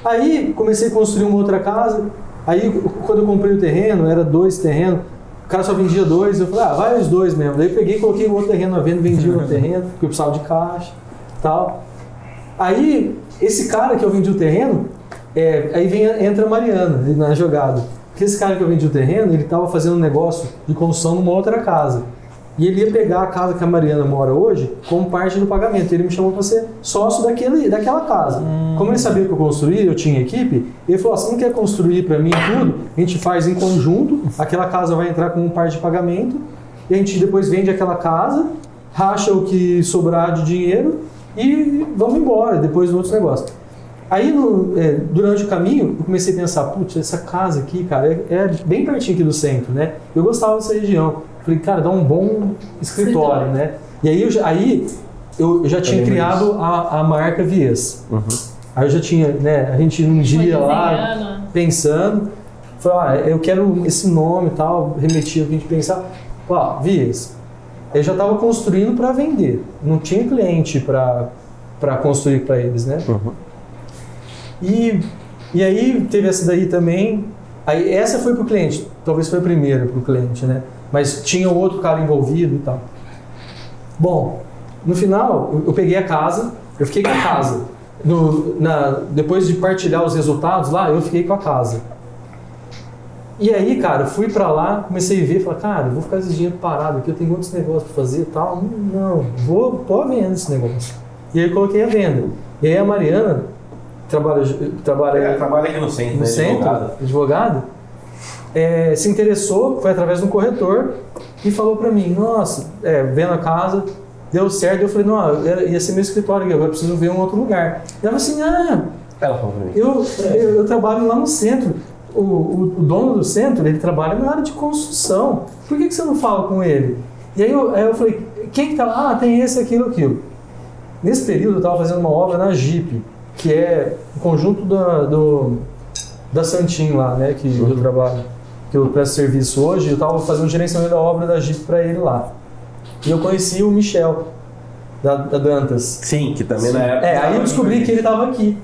Aí comecei a construir uma outra casa, aí quando eu comprei o terreno, era 2 terrenos, o cara só vendia 2, eu falei, vai os 2 mesmo. Daí eu peguei e coloquei o outro terreno à venda, vendi o outro terreno, porque eu precisava de caixa e tal. Aí esse cara que eu vendi o terreno, aí entra a Mariana na jogada. Porque esse cara que eu vendi o terreno, ele estava fazendo um negócio de construção numa outra casa. E ele ia pegar a casa que a Mariana mora hoje como parte do pagamento. Ele me chamou para ser sócio daquela casa. Como ele sabia que eu construía, eu tinha equipe, ele falou, você não quer construir para mim tudo? A gente faz em conjunto, aquela casa vai entrar como parte de pagamento, e a gente depois vende aquela casa, racha o que sobrar de dinheiro e vamos embora, depois do outro negócio. Aí, durante o caminho, eu comecei a pensar, putz, essa casa aqui, cara, é bem pertinho aqui do centro, né? Eu gostava dessa região. Falei, cara, dá um bom escritório, né? E aí eu já tinha criado a marca Vias. Aí eu já tinha, né, a gente um dia lá, pensando, falei, eu quero esse nome e tal, remetia ao que a gente pensava. Vias. Eu já estava construindo para vender, não tinha cliente para construir para eles, né? E aí teve essa daí também, aí essa foi pro cliente, talvez foi a primeira pro cliente, né? Mas tinha outro cara envolvido e tal. Bom, no final eu peguei a casa, eu fiquei com a casa. Depois de partilhar os resultados lá, eu fiquei com a casa. E aí, cara, eu fui pra lá, comecei a ver, falei, cara, eu vou ficar esse dinheiro parado aqui, eu tenho outros negócios pra fazer e tal. Não, pô a venda esse negócio. E aí eu coloquei a venda. E aí a Mariana trabalha aqui no centro, né? Advogada. Se interessou, foi através de um corretor e falou pra mim, nossa, vendo a casa, deu certo. Eu falei, não, ia ser meu escritório aqui, agora eu preciso ver um outro lugar. E ela falou assim, ela falou pra mim, eu trabalho lá no centro. O dono do centro, ele trabalha na área de construção. Por que você não fala com ele? E aí eu falei, quem que tá lá? Tem esse, aquilo. Nesse período eu estava fazendo uma obra na Jeep, que é o conjunto da Santin lá, né, que eu trabalho, que eu presto serviço hoje. Eu estava fazendo gerenciamento da obra da Jeep para ele lá. E eu conheci o Michel, da Dantas. Sim, que também na época... aí eu descobri que ele estava aqui.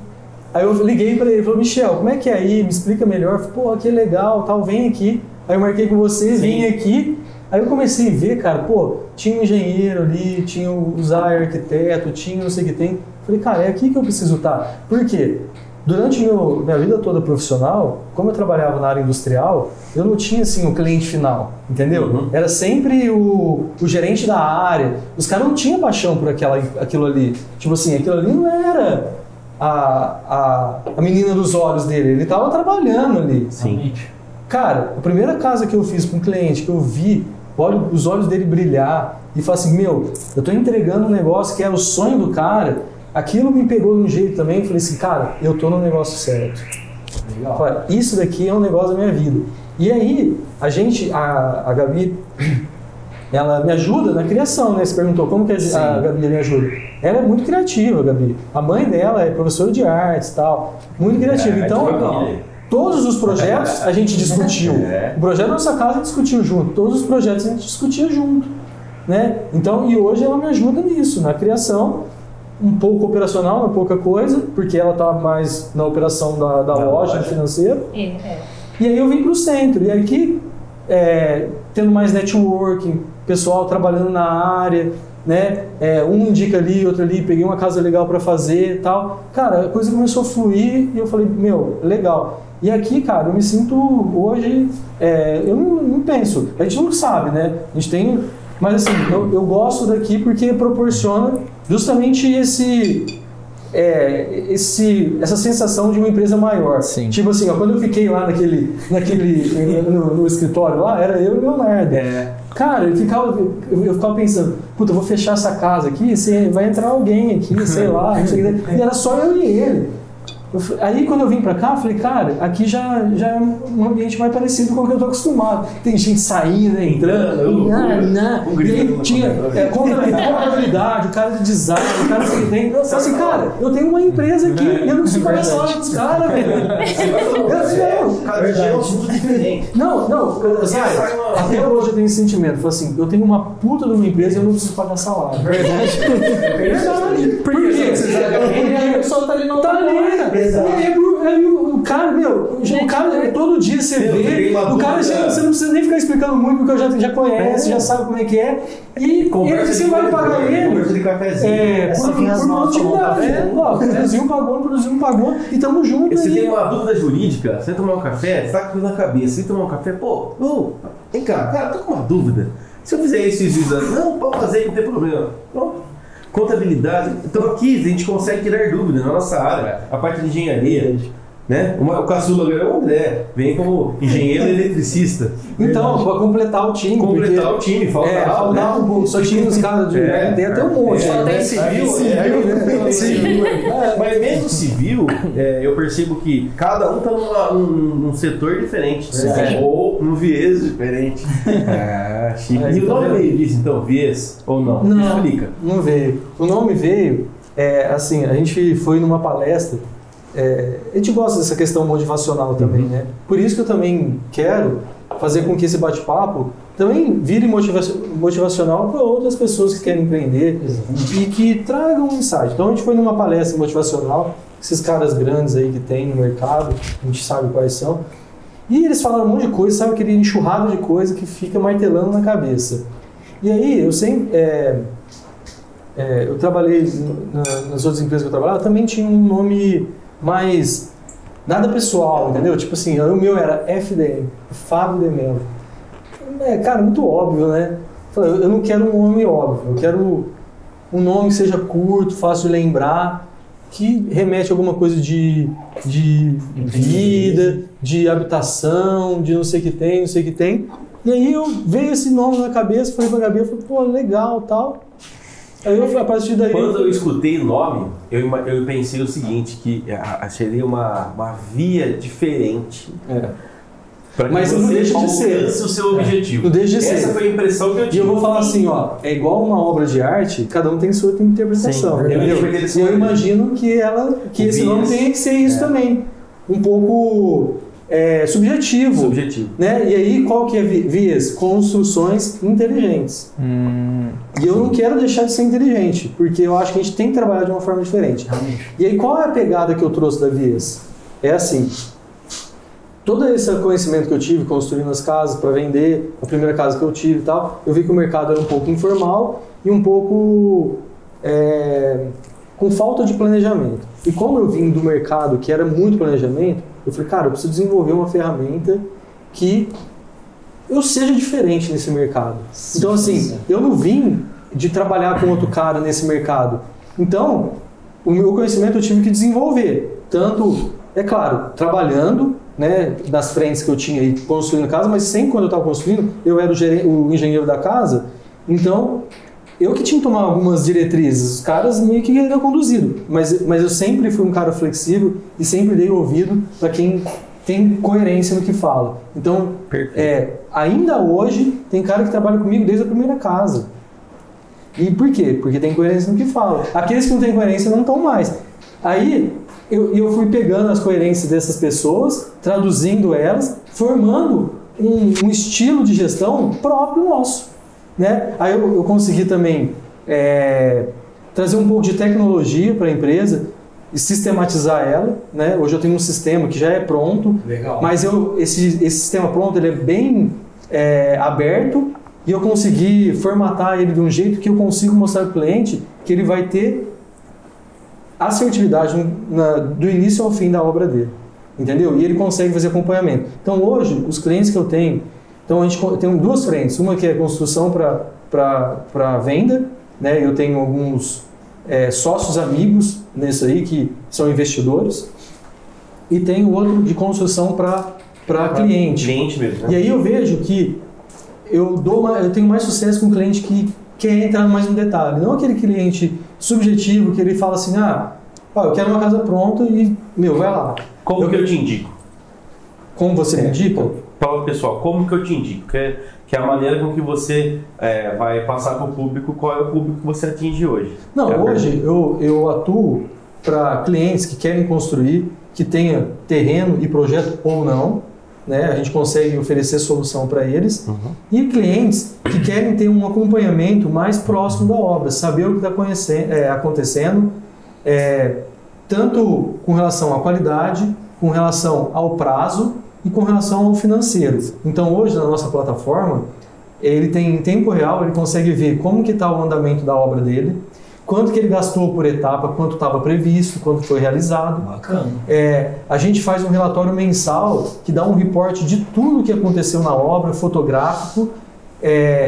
Aí eu liguei para ele e falei, Michel, como é que é aí? Me explica melhor. Eu falei, pô, aqui é legal, tal, vem aqui. Aí eu marquei com você, vim aqui. Aí eu comecei a ver, cara, pô, tinha um engenheiro ali, tinha o Zay arquiteto, tinha não sei o que tem. Falei, cara, é aqui que eu preciso estar. Por quê? Durante minha vida toda profissional, como eu trabalhava na área industrial, eu não tinha assim o cliente final, entendeu? Era sempre o gerente da área. Os caras não tinham paixão por aquilo ali. Tipo assim, aquilo ali não era a menina dos olhos dele, ele estava trabalhando ali. Sim. Cara, a primeira casa que eu fiz para um cliente, que eu vi os olhos dele brilhar e falar assim, meu, eu tô entregando um negócio que era o sonho do cara, aquilo me pegou de um jeito também, eu falei assim, cara, eu tô no negócio certo. Legal. Falei, isso daqui é um negócio da minha vida. E aí, a Gabi, ela me ajuda na criação, né? Você perguntou como que a Gabi me ajuda. Ela é muito criativa, a Gabi. A mãe dela é professora de artes e tal, muito criativa. Então, todos os projetos a gente discutiu. O projeto da nossa casa a gente discutiu junto. Todos os projetos a gente discutia junto, né? Então, e hoje ela me ajuda nisso, na criação, um pouco operacional, uma pouca coisa, porque ela está mais na operação da loja, do financeiro. E aí eu vim para o centro. E aqui, tendo mais networking, pessoal trabalhando na área, né? Um indica ali, outro ali, peguei uma casa legal para fazer e tal. Cara, a coisa começou a fluir e eu falei, meu, legal. E aqui, cara, eu me sinto hoje, eu não penso, a gente não sabe, né? A gente tem, mas assim, eu gosto daqui porque proporciona justamente essa sensação de uma empresa maior. Sim. Tipo assim, ó, quando eu fiquei lá no escritório lá, era eu e o Leonardo. Cara, eu ficava pensando, puta, eu vou fechar essa casa aqui, vai entrar alguém aqui, sei lá, não sei o que. E era só eu e ele. Aí quando eu vim pra cá, eu falei, cara, aqui já é um ambiente mais parecido com o que eu tô acostumado. Tem gente saindo, entrando, e aí tinha contabilidade, o cara de design, o cara que tem. Eu falei assim, cara, eu tenho uma empresa aqui e eu não preciso pagar salário dos caras, velho. Cada dia é um assunto diferente. Não, até hoje eu tenho esse sentimento. Falei assim, eu tenho uma puta de uma empresa e eu não preciso pagar salário. Verdade. Por quê? A pessoa tá ali no o cara, o cara todo dia você vê, o cara você não precisa nem ficar explicando muito, porque eu já conhece, já sabe como é que é. E você vai pagar ele por produtividade. Produziu um pagou e tamo junto. Você tem uma dúvida jurídica, você tomar um café, você tá com tudo na cabeça, você tomar um café, vem cá, cara, tô com uma dúvida. Se eu fizer isso, não, pode fazer, não tem problema. Contabilidade. Então aqui a gente consegue tirar dúvidas na nossa área, a parte de engenharia, né? O caçula agora é o André, vem como engenheiro eletricista. Então, para completar o time. Faltava um pouco. Só tinha os caras de tem até um monte. Só tem civil. Mas mesmo civil, eu percebo que cada um está num setor diferente, ou num viés diferente. Chique. E o nome veio disso, então, viés ou não? Não, explica. Não veio. O nome veio, assim, a gente foi numa palestra. A gente gosta dessa questão motivacional também, né? Por isso que eu também quero fazer com que esse bate-papo também vire motivacional para outras pessoas que querem empreender e que tragam um insight. Então a gente foi numa palestra motivacional, esses caras grandes aí que tem no mercado, a gente sabe quais são, e eles falaram um monte de coisa, sabe, aquele enxurrado de coisa que fica martelando na cabeça. E aí eu sempre... eu trabalhei nas outras empresas que eu trabalhava, também tinha um nome mais nada pessoal, entendeu? Tipo assim, o meu era FDM, Fábio de Mello. Cara, muito óbvio, né? Eu não quero um nome óbvio, eu quero um nome que seja curto, fácil de lembrar, que remete a alguma coisa de vida, de habitação, de não sei o que tem. E aí veio esse nome na cabeça, falei pra Gabi, eu falei, pô, legal, tal. Aí a partir daí... Quando eu escutei o nome, eu pensei o seguinte, que seria uma via diferente. Mas não deixa de ser. O seu objetivo. Não deixa de ser. Essa foi a impressão que eu tive. E eu vou falar assim, ó, é igual uma obra de arte, cada um tem sua interpretação. Sim, e eu imagino que esse nome tem que ser isso também. Um pouco subjetivo. Né? E aí, qual que é vias? Construções inteligentes. E eu não quero deixar de ser inteligente, porque eu acho que a gente tem que trabalhar de uma forma diferente. E aí, qual é a pegada que eu trouxe da vias? É assim, todo esse conhecimento que eu tive construindo as casas para vender, a primeira casa que eu tive e tal, eu vi que o mercado era um pouco informal e um pouco com falta de planejamento. E como eu vim do mercado que era muito planejamento, eu falei, cara, eu preciso desenvolver uma ferramenta que eu seja diferente nesse mercado. Então, assim, eu não vim de trabalhar com outro cara nesse mercado. Então, o meu conhecimento eu tive que desenvolver. Tanto, é claro, trabalhando, né, nas frentes que eu tinha aí, construindo a casa, mas sempre quando eu estava construindo, eu era o engenheiro da casa. Então, eu que tinha que tomar algumas diretrizes, os caras meio que eram conduzidos. Mas eu sempre fui um cara flexível e sempre dei ouvido para quem tem coerência no que fala. Então, ainda hoje, tem cara que trabalha comigo desde a primeira casa. E por quê? Porque tem coerência no que fala. Aqueles que não têm coerência não estão mais. Aí, eu fui pegando as coerências dessas pessoas, traduzindo elas, formando um estilo de gestão próprio nosso. Né? Aí eu consegui também trazer um pouco de tecnologia para a empresa e sistematizar ela. Né? Hoje eu tenho um sistema que já é pronto, mas esse sistema pronto ele é bem aberto e eu consegui formatar ele de um jeito que eu consigo mostrar para o cliente que ele vai ter assertividade do início ao fim da obra dele. Entendeu? E ele consegue fazer acompanhamento. Então hoje, os clientes que eu tenho, então a gente tem duas frentes, uma que é construção para venda, né? Eu tenho alguns sócios amigos nisso aí que são investidores, e tenho outro de construção para cliente. Cliente mesmo, né? E aí eu vejo que eu tenho mais sucesso com um cliente que quer entrar mais no detalhe, não aquele cliente subjetivo que ele fala assim, eu quero uma casa pronta e, vai lá. Como que eu te indico? Como você me indica? Pessoal, como que eu te indico? Que é a maneira com que você vai passar para o público, qual é o público que você atinge hoje. Não, hoje eu atuo para clientes que querem construir, que tenha terreno e projeto ou não, né? A gente consegue oferecer solução para eles. E clientes que querem ter um acompanhamento mais próximo da obra, saber o que está acontecendo, tanto com relação à qualidade, com relação ao prazo e com relação ao financeiro. Então hoje na nossa plataforma, ele tem em tempo real, ele consegue ver como que está o andamento da obra dele, quanto que ele gastou por etapa, quanto estava previsto, quanto foi realizado. Bacana. A gente faz um relatório mensal que dá um reporte de tudo que aconteceu na obra, fotográfico,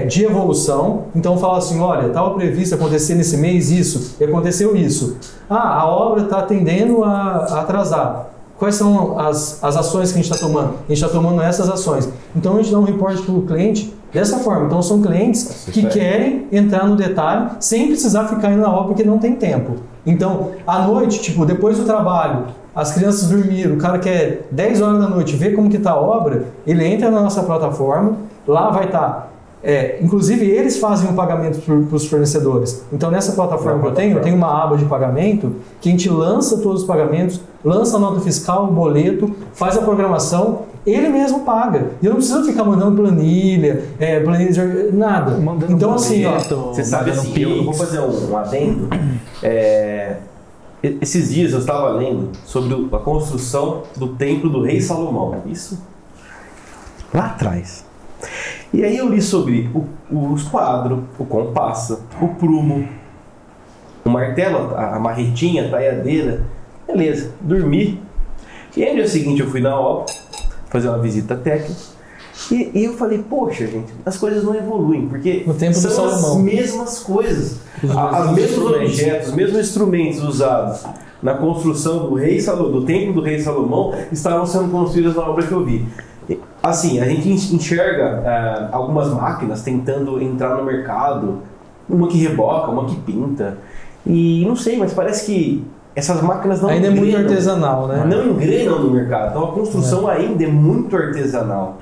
de evolução. Então fala assim, olha, estava previsto acontecer nesse mês isso, e aconteceu isso. A obra está tendendo a atrasar. Quais são as ações que a gente está tomando? A gente está tomando essas ações. Então a gente dá um reporte para o cliente dessa forma. Então são clientes que querem entrar no detalhe sem precisar ficar indo na obra porque não tem tempo. Então, à noite, depois do trabalho, as crianças dormiram, o cara quer 10 horas da noite ver como que está a obra, ele entra na nossa plataforma, lá vai estar. Inclusive eles fazem um pagamento para os fornecedores. Então nessa plataforma que eu tenho uma aba de pagamento que a gente lança todos os pagamentos, lança a nota fiscal, o boleto, faz a programação, ele mesmo paga. E eu não preciso ficar mandando planilha de nada. Então assim, você sabe assim, eu vou fazer um adendo. Esses dias eu estava lendo sobre a construção do templo do rei Salomão. Isso lá atrás. E aí eu li sobre os quadros, o compasso, o prumo, o martelo, a marretinha, a taiadeira. Beleza, dormi. E aí no dia seguinte eu fui na obra, fazer uma visita técnica. E eu falei, poxa gente, as coisas não evoluem, porque são as mesmas coisas. Os mesmos objetos, os mesmos instrumentos usados na construção do templo do rei Salomão estavam sendo construídos na obra que eu vi. Assim, a gente enxerga algumas máquinas tentando entrar no mercado, uma que reboca, uma que pinta, e não sei, mas parece que essas máquinas não ainda engrenam, é muito artesanal, né? Não engrenam no mercado. Então a construção ainda é muito artesanal.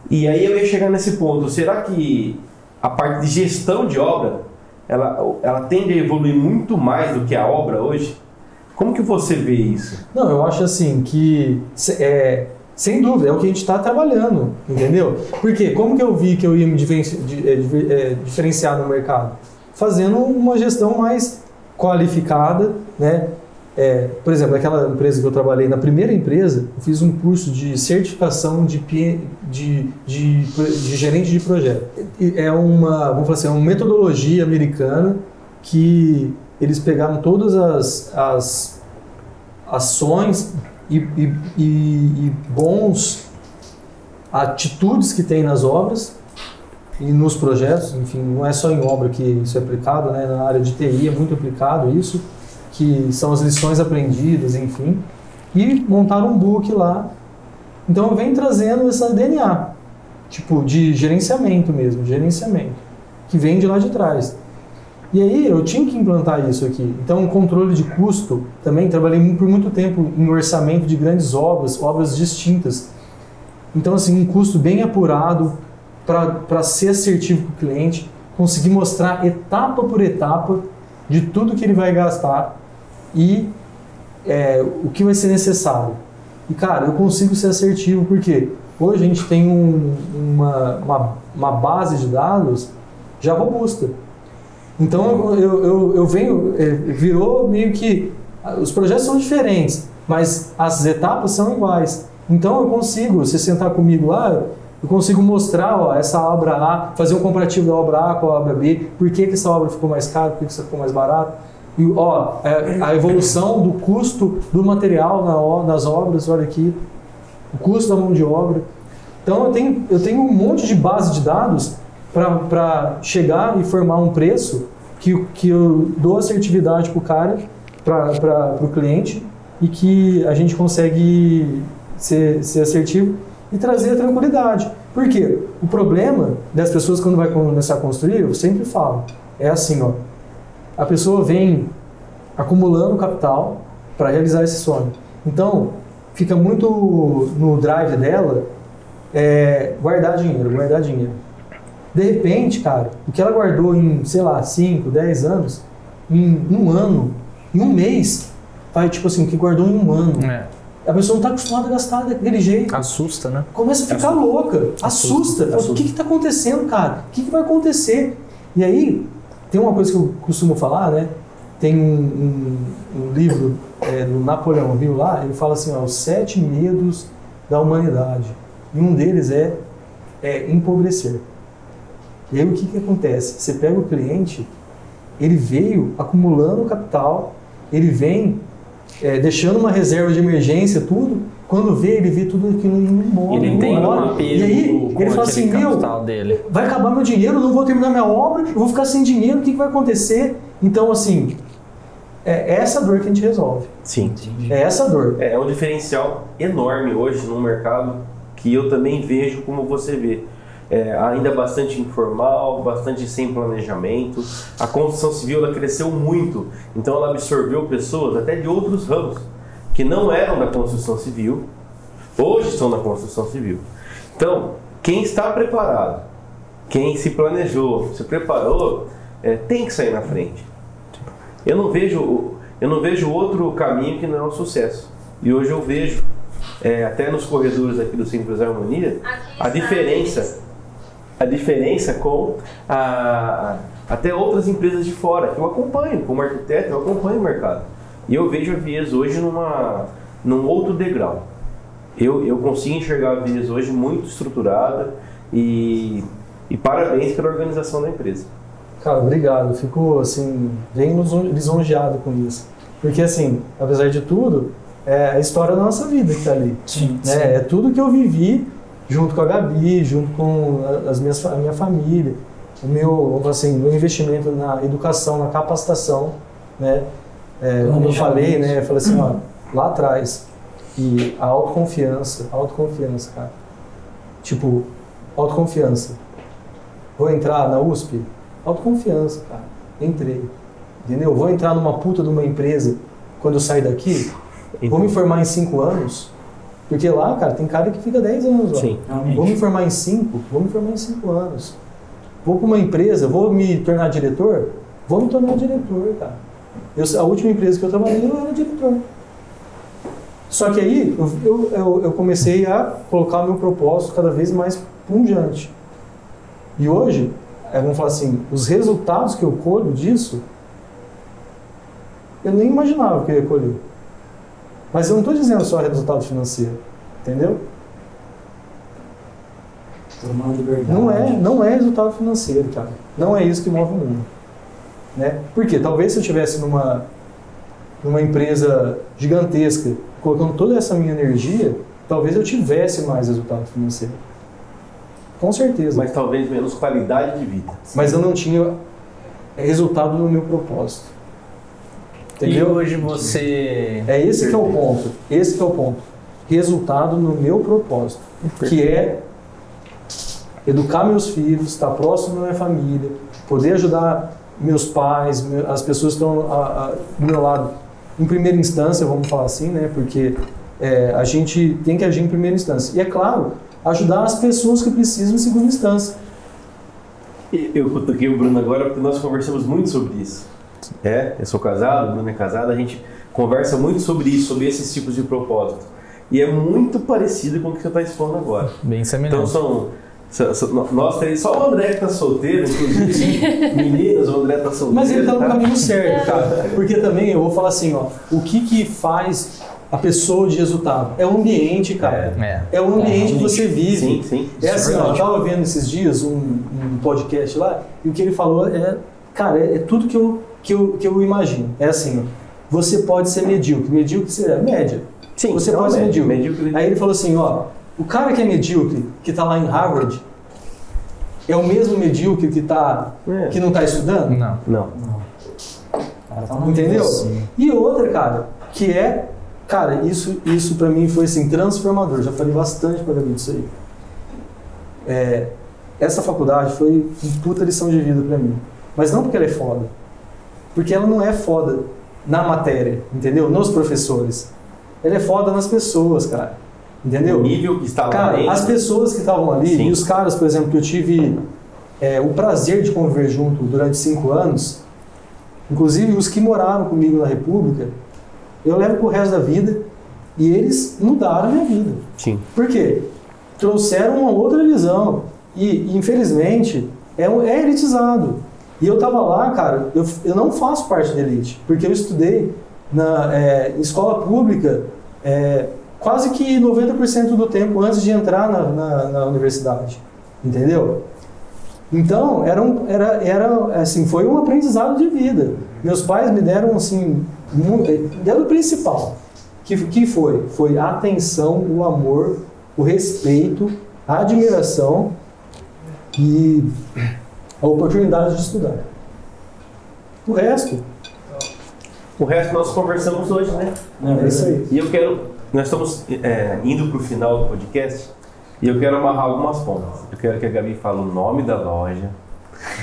E aí eu ia chegar nesse ponto. Será que a parte de gestão de obra, ela tende a evoluir muito mais do que a obra hoje? Como que você vê isso? Não, eu acho assim que, sem dúvida, é o que a gente está trabalhando, entendeu? Porque como que eu vi que eu ia me diferenciar no mercado? Fazendo uma gestão mais qualificada, né? Por exemplo, aquela empresa que eu trabalhei, na primeira empresa, eu fiz um curso de certificação de gerente de projeto. É vamos falar assim, uma metodologia americana que eles pegaram todas as ações e bons atitudes que tem nas obras e nos projetos, enfim, não é só em obra que isso é aplicado, né? Na área de TI é muito aplicado isso, que são as lições aprendidas, enfim, e montaram um book lá. Então vem trazendo essa DNA, tipo de gerenciamento mesmo, que vem de lá de trás. E aí eu tinha que implantar isso aqui. Então o controle de custo, também trabalhei por muito tempo em orçamento de grandes obras distintas. Então assim, um custo bem apurado para ser assertivo com o cliente, conseguir mostrar etapa por etapa de tudo que ele vai gastar e o que vai ser necessário. E cara, eu consigo ser assertivo porque hoje a gente tem uma base de dados já robusta. Então eu venho, virou meio que, os projetos são diferentes, mas as etapas são iguais. Então eu consigo, você sentar comigo lá, eu consigo mostrar essa obra A, fazer um comparativo da obra A com a obra B, por que essa obra ficou mais cara, por que essa ficou mais barata. E a evolução do custo do material nas obras, olha aqui, o custo da mão de obra. Então eu tenho um monte de base de dados para chegar e formar um preço que eu dou assertividade para o cara, para o cliente, e que a gente consegue ser assertivo e trazer a tranquilidade. Por quê? O problema das pessoas quando vai começar a construir, eu sempre falo, é assim, a pessoa vem acumulando capital para realizar esse sonho. Então, fica muito no drive dela guardar dinheiro. De repente, cara, o que ela guardou em, sei lá, 5, 10 anos, em um ano, em um mês, vai tipo assim, o que guardou em um ano. A pessoa não está acostumada a gastar daquele jeito. Assusta, né? Começa a ficar louca. Assusta. O que está acontecendo, cara? O que vai acontecer? E aí, tem uma coisa que eu costumo falar, né? Tem um livro do Napoleão Hill lá, ele fala assim, os 7 medos da humanidade. E um deles é empobrecer. E aí o que acontece? Você pega o cliente, ele veio acumulando capital, ele vem deixando uma reserva de emergência, tudo. Quando ele vê tudo aquilo indo embora. Ele tem um apego. E aí ele fala assim, dele. Vai acabar meu dinheiro, não vou terminar minha obra, eu vou ficar sem dinheiro, o que vai acontecer? Então assim, é essa dor que a gente resolve. Sim. É essa dor. É um diferencial enorme hoje no mercado que eu também vejo como você vê. Ainda bastante informal, bastante sem planejamento. A construção civil ela cresceu muito, então ela absorveu pessoas até de outros ramos que não eram da construção civil, hoje são da construção civil. Então, quem está preparado, quem se planejou, se preparou, tem que sair na frente. Eu não vejo outro caminho que não é o sucesso. E hoje eu vejo, até nos corredores aqui do Simples Harmonia, a diferença com até outras empresas de fora, que eu acompanho, como arquiteto, eu acompanho o mercado. E eu vejo a Vias hoje num outro degrau. Eu consigo enxergar a Vias hoje muito estruturada e parabéns pela organização da empresa. Cara, obrigado. Fico, assim, bem lisonjeado com isso. Porque, assim, apesar de tudo, é a história da nossa vida que está ali. Sim, né? É tudo que eu vivi junto com a Gabi, junto com a minha família, o meu investimento na educação, na capacitação, né? Como eu falei, né? Eu falei assim, lá atrás, e a autoconfiança, cara. Tipo, autoconfiança. Vou entrar na USP? Autoconfiança, cara. Entrei. Entendeu? Vou entrar numa puta de uma empresa quando eu sair daqui, vou me formar em 5 anos, porque lá, cara, tem cara que fica 10 anos lá. Sim. Vou me formar em 5 anos. Vou para uma empresa, vou me tornar diretor? Vou me tornar diretor, cara. A última empresa que eu trabalhei, eu era diretor. Só que aí, eu comecei a colocar o meu propósito cada vez mais pungente. E hoje, vamos falar assim, os resultados que eu colho disso, eu nem imaginava que eu ia colher. Mas eu não estou dizendo só resultado financeiro, entendeu? Não é resultado financeiro, cara. Não é isso que move o mundo. Né? Porque talvez se eu estivesse numa empresa gigantesca, colocando toda essa minha energia, talvez eu tivesse mais resultado financeiro. Com certeza. Mas talvez menos qualidade de vida. Mas eu não tinha resultado no meu propósito. Entendeu? E hoje você... Esse que é o ponto. Esse que é o ponto. Resultado no meu propósito. Que é educar meus filhos, estar próximo da minha família, poder ajudar meus pais, as pessoas que estão do meu lado em primeira instância, vamos falar assim, né? Porque a gente tem que agir em primeira instância. E é claro, ajudar as pessoas que precisam em segunda instância. Eu cutuquei o Bruno agora porque nós conversamos muito sobre isso. Eu sou casado, o Bruno é casado, a gente conversa muito sobre isso, sobre esses tipos de propósito. E é muito parecido com o que você está expondo agora. Bem semelhante. Então nós três, só o André que está solteiro, inclusive, meninas, o André está solteiro. Mas ele está no caminho certo, cara. Porque também eu vou falar assim, ó, o que faz a pessoa de resultado? É o ambiente, cara. É o ambiente que você vive. Sim. É assim, ó, eu estava vendo esses dias um podcast lá, e o que ele falou é tudo que eu imagino. É assim, ó, você pode ser medíocre. Medíocre seria média. Sim, você pode ser medíocre. Aí ele falou assim, ó, o cara que é medíocre, que está lá em Harvard, é o mesmo medíocre que não está estudando? Não. Entendeu? E outra, cara, que cara, isso pra mim foi assim, transformador. Já falei bastante para Gabi disso aí. Essa faculdade foi uma puta lição de vida pra mim. Mas não porque ela é foda. Porque ela não é foda na matéria, entendeu? Nos professores. Ela é foda nas pessoas, cara. Entendeu? O nível que estava cara, ali. As pessoas que estavam ali, Sim. E os caras, por exemplo, que eu tive o prazer de conviver junto durante 5 anos, inclusive os que moraram comigo na República, eu levo pro resto da vida e eles mudaram a minha vida. Sim. Por quê? Trouxeram uma outra visão e infelizmente, é elitizado. E eu tava lá, cara, eu não faço parte da elite, porque eu estudei em escola pública quase que 90% do tempo antes de entrar na universidade, entendeu? Então, assim, foi um aprendizado de vida. Meus pais me deram, assim, deram o principal, que foi a atenção, o amor, o respeito, a admiração e a oportunidade de estudar. O resto nós conversamos hoje, né? É isso aí. E nós estamos indo para o final do podcast e eu quero amarrar algumas pontas. Eu quero que a Gabi fale o nome da loja,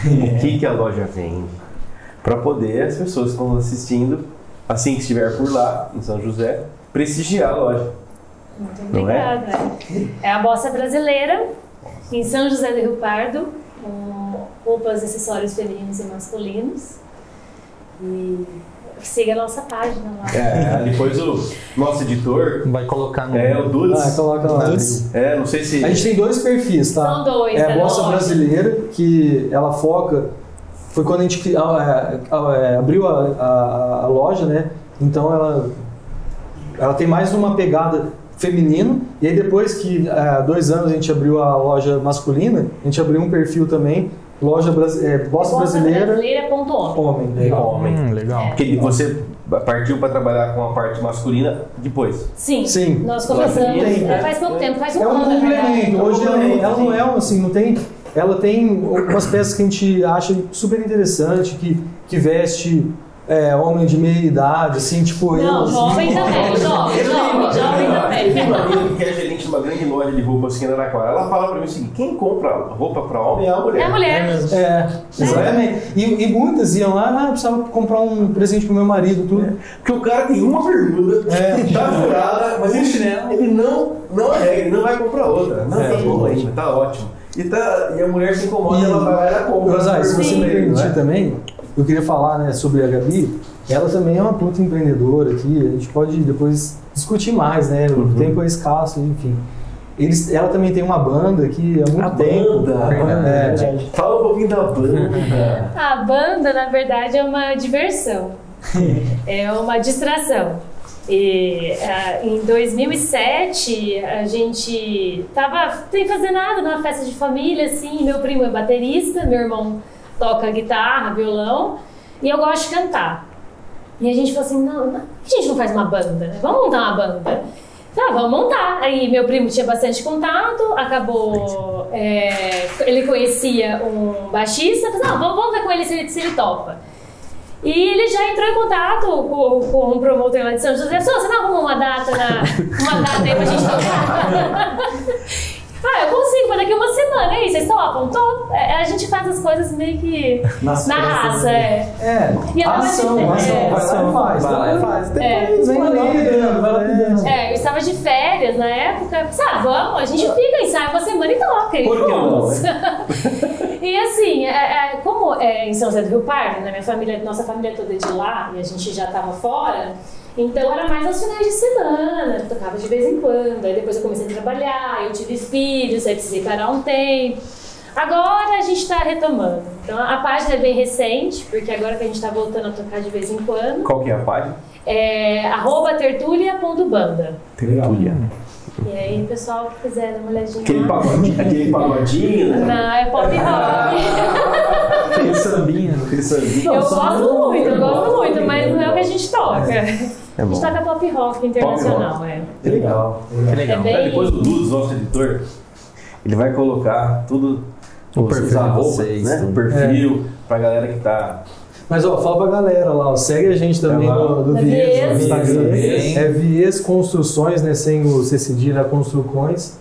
o que a loja vende, para poder as pessoas que estão assistindo, assim que estiver por lá, em São José, prestigiar a loja. Muito obrigada. É a Bossa Brasileira, em São José do Rio Pardo, com roupas, acessórios femininos e masculinos. E siga a nossa página lá. Depois o nosso editor vai colocar no... o Dudes. Coloca lá. Não sei se... A gente tem 2 perfis, tá? São 2. A Bossa Brasileira, que ela foca... Foi quando a gente abriu a loja, né? Então ela tem mais uma pegada feminino. E aí depois que há 2 anos a gente abriu a loja masculina, a gente abriu um perfil também. Bossa Brasileira. Homem. Legal. Porque você partiu para trabalhar com a parte masculina depois. Sim. Nós começamos faz pouco tempo, faz um ano. É um complemento. Hoje ela não é assim, não tem. Ela tem umas peças que a gente acha super interessante, que veste homem de meia idade, assim, tipo. Não, jovem também, jovem. jovem também. Tem uma amiga que é gerente de uma grande loja de roupas aqui em Araraquara. Ela fala pra mim o seguinte: quem compra roupa pra homem é a mulher. É a mulher. Exatamente. E muitas iam lá, precisava comprar um presente pro meu marido, tudo. Porque o cara tem uma bermuda, tá furada, mas ele não é, ele não vai comprar outra. Não, tá bom ainda, tá ótimo. E a mulher se incomoda, ela vai lá e ela compra. Mas, se você me permitir também, eu queria falar, né, sobre a Gabi. Ela também é uma puta empreendedora aqui. A gente pode depois discutir mais, né? O tempo é escasso, enfim. Ela também tem uma banda aqui há muito tempo. Fala um pouquinho da banda. A banda, na verdade, é uma diversão. É uma distração. E em 2007 a gente tava sem fazer nada numa festa de família, assim. Meu primo é baterista, meu irmão toca guitarra, violão, e eu gosto de cantar. E a gente falou assim, não, por que a gente não faz uma banda, né? Vamos montar uma banda. Tá, vamos montar. Aí meu primo tinha bastante contato, acabou, ele conhecia um baixista, falou, vamos ver com ele se ele topa. E ele já entrou em contato com um promotor lá de São José, você não arruma uma data aí pra gente tocar? Eu consigo, mas daqui uma semana, aí, vocês topam? A gente faz as coisas meio que na raça, E ação, faz. Eu estava de férias na época, vamos, a gente fica, ensaia uma semana e toca. E assim, como em São José do Rio Pardo, né, nossa família toda é de lá, e a gente já estava fora, então era mais aos finais de semana, eu tocava de vez em quando, aí depois eu comecei a trabalhar, eu tive filhos, aí precisei parar um tempo. Agora a gente está retomando, então a página é bem recente, porque agora que a gente está voltando a tocar de vez em quando. Qual que é a página? @tertulia.banda. Tertulia. E aí, pessoal que quiser dar uma olhadinha. Aquele pagodinho, né? Não, é pop rock. Aquele sambinha. Eu gosto muito, mas não é o que a gente toca. A gente toca pop rock internacional, Que legal. Depois o Luz, nosso editor, ele vai colocar tudo o perfil de vocês, né? O perfil pra galera que tá. Mas fala pra galera lá, segue a gente também no Vies, no Instagram. É Vies Construções, né? Sem o C cedilha, Construcões.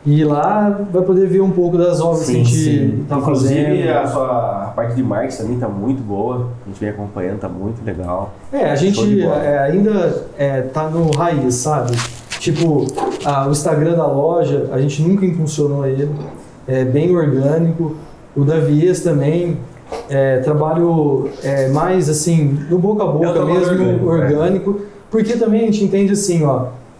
E lá vai poder ver um pouco das obras que a gente tá fazendo. Inclusive a parte de marketing também tá muito boa. A gente vem acompanhando, tá muito legal. A gente ainda tá no raiz, sabe? Tipo, o Instagram da loja, a gente nunca impulsionou ele. É bem orgânico. O da Vies também. Trabalho mais assim, no boca a boca mesmo, orgânico, porque também a gente entende assim,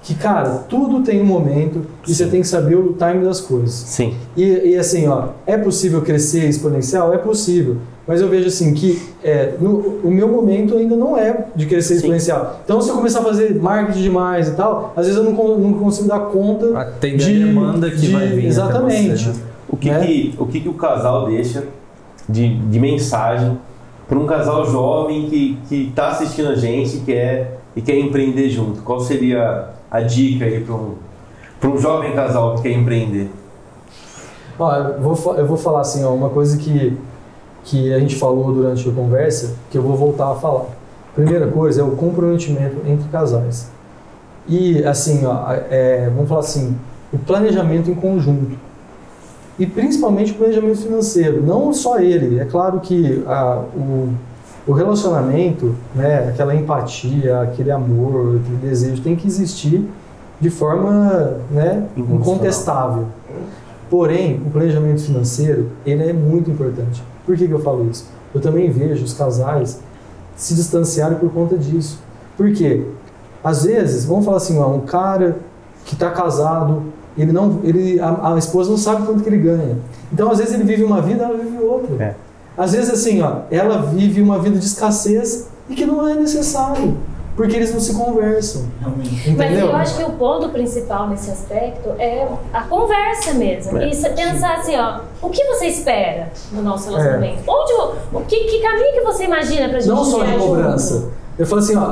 que cara, tudo tem um momento e você tem que saber o time das coisas. Sim. E assim, é possível crescer exponencial? É possível, mas eu vejo assim que o meu momento ainda não é de crescer exponencial. Então se eu começar a fazer marketing demais e tal, às vezes eu não consigo dar conta Atender a demanda que vai vir. Exatamente. Você, né? O que o casal deixa de mensagem para um casal jovem que está assistindo a gente e quer empreender junto? Qual seria a dica aí para um jovem casal que quer empreender? Eu vou falar assim, uma coisa que a gente falou durante a conversa, que eu vou voltar a falar. Primeira coisa é o comprometimento entre casais. E assim, vamos falar assim, o planejamento em conjunto. E principalmente o planejamento financeiro, não só ele. É claro que o relacionamento, né, aquela empatia, aquele amor, aquele desejo tem que existir de forma, né, incontestável. Porém, o planejamento financeiro, ele é muito importante. Por que eu falo isso? Eu também vejo os casais se distanciarem por conta disso. Por quê? Às vezes, vamos falar assim, um cara que está casado, a esposa não sabe quanto que ele ganha. Então, às vezes, ele vive uma vida, ela vive outra. Às vezes, assim, ela vive uma vida de escassez e que não é necessário, porque eles não se conversam. Entendeu? Mas eu acho que o ponto principal nesse aspecto é a conversa mesmo. E pensar assim, o que você espera do nosso relacionamento? Que caminho que você imagina pra gente não só de cobrança. Eu falo assim, ó,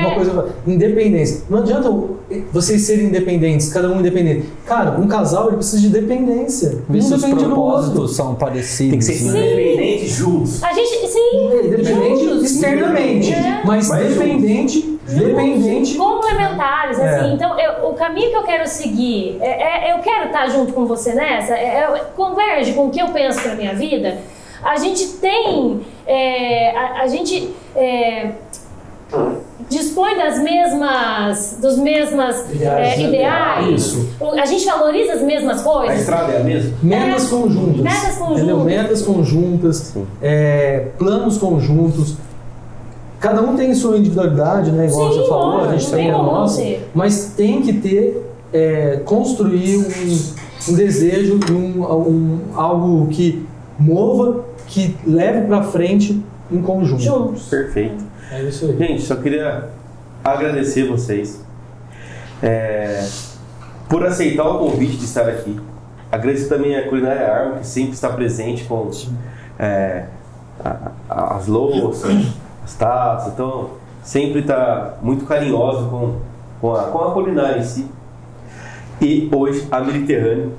uma coisa, independência. Não adianta vocês serem independentes, cada um independente. Cara, um casal ele precisa de dependência. Ver se os depende do outro. propósitos são parecidos. Tem que ser independentes juntos. A gente, sim. Dependente externamente, mas dependente. Complementares, assim. Então, o caminho que eu quero seguir, eu quero estar junto com você nessa, converge com o que eu penso para minha vida. A gente tem, dispõe dos mesmos ideais. Isso. A gente valoriza as mesmas coisas. A estrada é a mesma? Metas conjuntas. Entendeu? Metas conjuntas, planos conjuntos. Cada um tem sua individualidade, né? Igual você falou, a gente tem a nossa. Mas tem que ter, construir um desejo, algo que mova, que leve pra frente em conjunto. Juntos. Perfeito. É isso aí. Gente, só queria agradecer vocês por aceitar o convite de estar aqui. Agradecer também a Culinária Arma, que sempre está presente com as louças, as taças, então sempre está muito carinhoso com a culinária em si. E hoje a Mediterrâneo,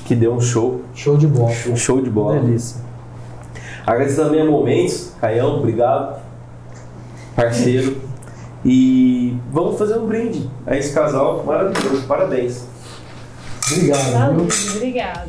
que deu um show. Show de bola. Show de bola. Delícia. Agradecer também a Momentos, Caião, obrigado, parceiro. E vamos fazer um brinde a esse casal maravilhoso. Parabéns. Obrigado. Obrigado.